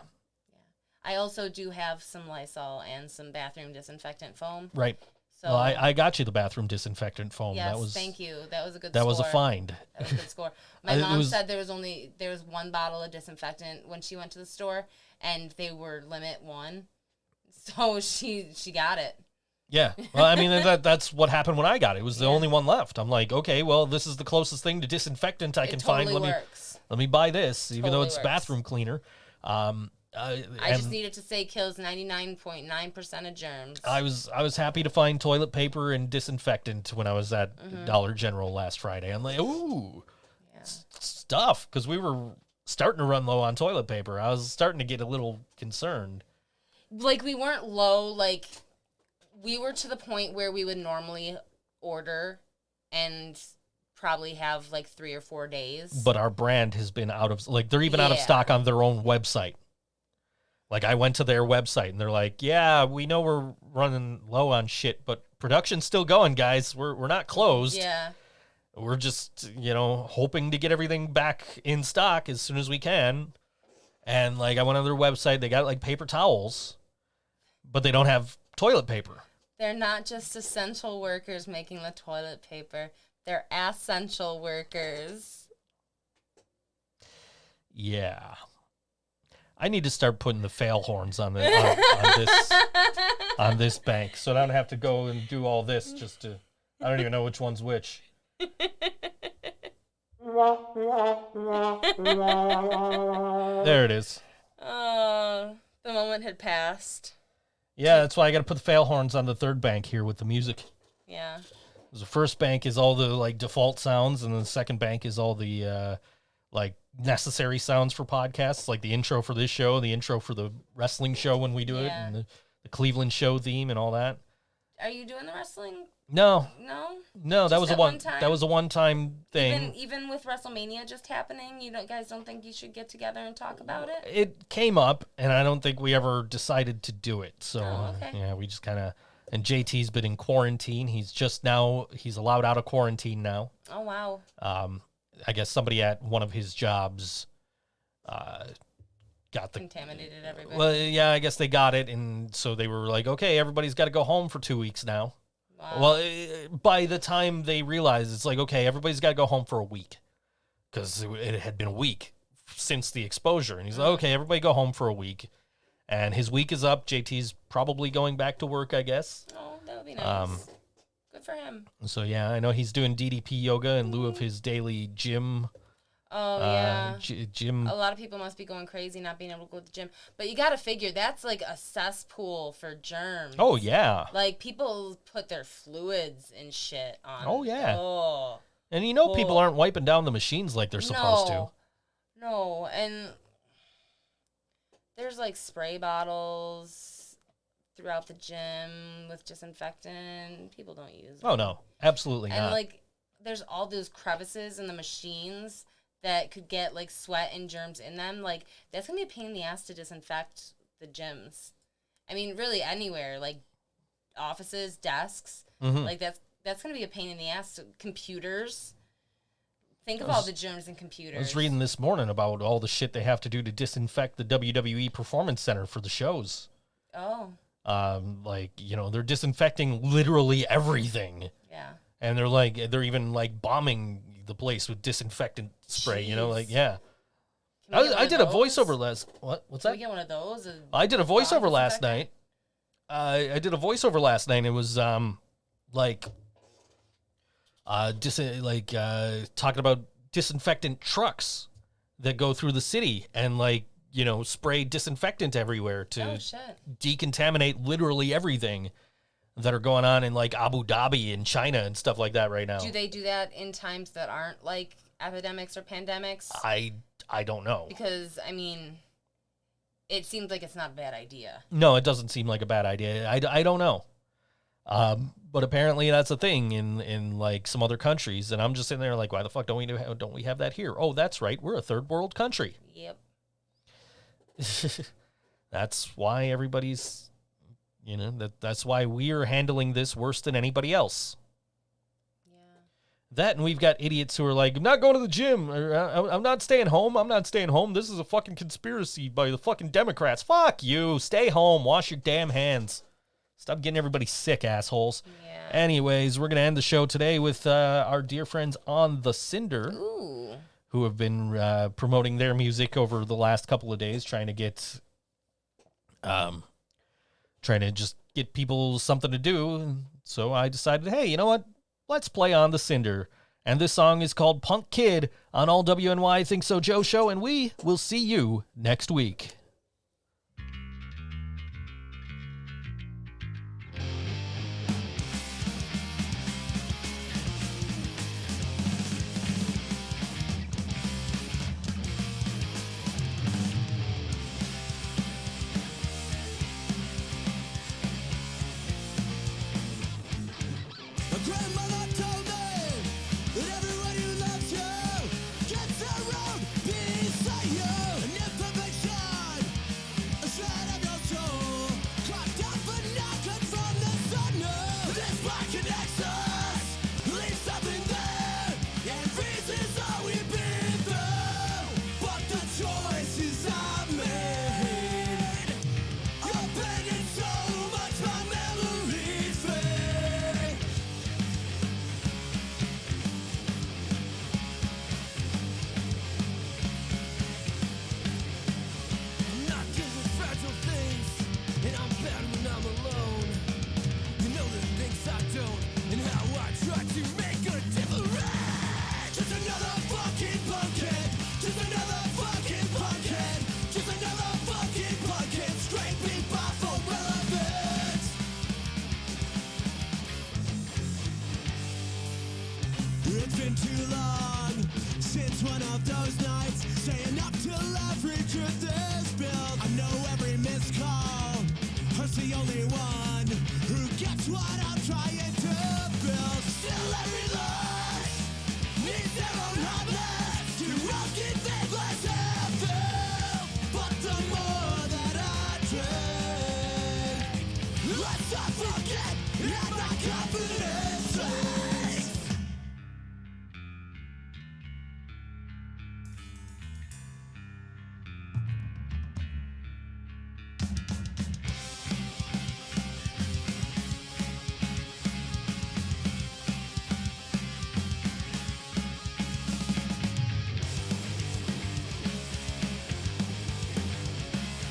I also do have some Lysol and some bathroom disinfectant foam. Right. So well, I got you the bathroom disinfectant foam. Yes, thank you. That was a good. That was a find. That was a good score. My mom said there was one bottle of disinfectant when she went to the store, and they were limit one, so she got it. Yeah. Well, I mean that's what happened when I got it. It was the only one left. I'm like, okay, well, this is the closest thing to disinfectant I can find. Let me buy this, even though it's bathroom cleaner. I just needed to say kills 99.9% of germs. I was happy to find toilet paper and disinfectant when I was at Dollar General last Friday. I'm like, ooh, stuff, because we were starting to run low on toilet paper. I was starting to get a little concerned. Like, we weren't low, like, we were to the point where we would normally order and probably have like 3 or 4 days. But our brand has been out of, like, they're even out of stock on their own website. Like, I went to their website, and they're like, yeah, we know we're running low on shit, but production's still going, guys. We're not closed. Yeah. We're just, hoping to get everything back in stock as soon as we can. And, like, I went on their website. They got, like, paper towels, but they don't have toilet paper. They're not just essential workers making the toilet paper. They're essential workers. Yeah. I need to start putting the fail horns on this bank, so I don't have to go and do all this just to. I don't even know which one's which. There it is. Oh, the moment had passed. Yeah, that's why I got to put the fail horns on the third bank here with the music. Yeah. The first bank is all the like default sounds, and then the second bank is all the like necessary sounds for podcasts, like the intro for this show, the intro for the wrestling show when we do it, and the Cleveland show theme and all that. Are you doing the wrestling? No, that was a one-time thing. Even with WrestleMania just happening, you guys don't think you should get together and talk about it? It came up, and I don't think we ever decided to do it. So okay. We just kind of. And JT's been in quarantine. He's allowed out of quarantine now. Oh wow. I guess somebody at one of his jobs contaminated everybody. Well, yeah, I guess they got it, and so they were like, okay, everybody's got to go home for 2 weeks now. Wow. Well, by the time they realized, it's like, okay, everybody's got to go home for a week, because it had been a week since the exposure, and he's like, okay, everybody go home for a week, and his week is up. JT's probably going back to work, I guess. Oh, that would be nice. Good for him. So yeah, I know he's doing DDP yoga in lieu of his daily gym Oh, yeah. Gym. A lot of people must be going crazy not being able to go to the gym. But you got to figure that's like a cesspool for germs. Oh, yeah. Like, people put their fluids and shit on. Oh, yeah. Oh. And people aren't wiping down the machines like they're supposed to. No, and there's like spray bottles throughout the gym with disinfectant. People don't use them. Oh, no. Absolutely not. And like, there's all those crevices in the machines that could get like sweat and germs in them. Like, that's gonna be a pain in the ass to disinfect the gyms. I mean, really anywhere, like offices, desks, like that's gonna be a pain in the ass. Computers. Think of all the germs in computers. I was reading this morning about all the shit they have to do to disinfect the WWE Performance Center for the shows. Oh. They're disinfecting literally everything. Yeah. And they're even bombing the place with disinfectant spray. Jeez. Yeah. I did a voiceover last. What's that? Can we get one of those? I did a voiceover last night. I did a voiceover last night. It was talking about disinfectant trucks that go through the city and spray disinfectant everywhere to decontaminate literally everything that are going on in Abu Dhabi and China and stuff like that right now. Do they do that in times that aren't like epidemics or pandemics? I don't know. Because, I mean, it seems like it's not a bad idea. No, it doesn't seem like a bad idea. I don't know. But apparently that's a thing in some other countries, and I'm just sitting there why the fuck don't we have that here? Oh, that's right, we're a third world country. Yep. That's why everybody's, that's why we're handling this worse than anybody else. Yeah. That, and we've got idiots who are I'm not going to the gym, or I'm not staying home. I'm not staying home. This is a fucking conspiracy by the fucking Democrats. Fuck you. Stay home. Wash your damn hands. Stop getting everybody sick, assholes. Yeah. Anyways, we're going to end the show today with our dear friends On The Cinder, who have been promoting their music over the last couple of days, trying to just get people something to do. So I decided, hey, you know what? Let's play On The Cinder. And this song is called Punk Kid on All WNY Think So Joe Show, and we will see you next week. It's been too long since one of those nights, staying up till every truth is spilled. I know every missed call hurts the only one who gets what I'm trying to build. Still every life needs their own hotness to rock it, they glass and fill. But the more that I drink, less I forget and my confidence sinks.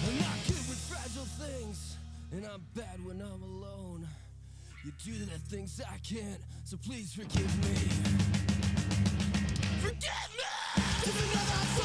I'm not good with fragile things, and I'm bad when I'm alone. You do the things I can't, so please forgive me. Forgive me! Just another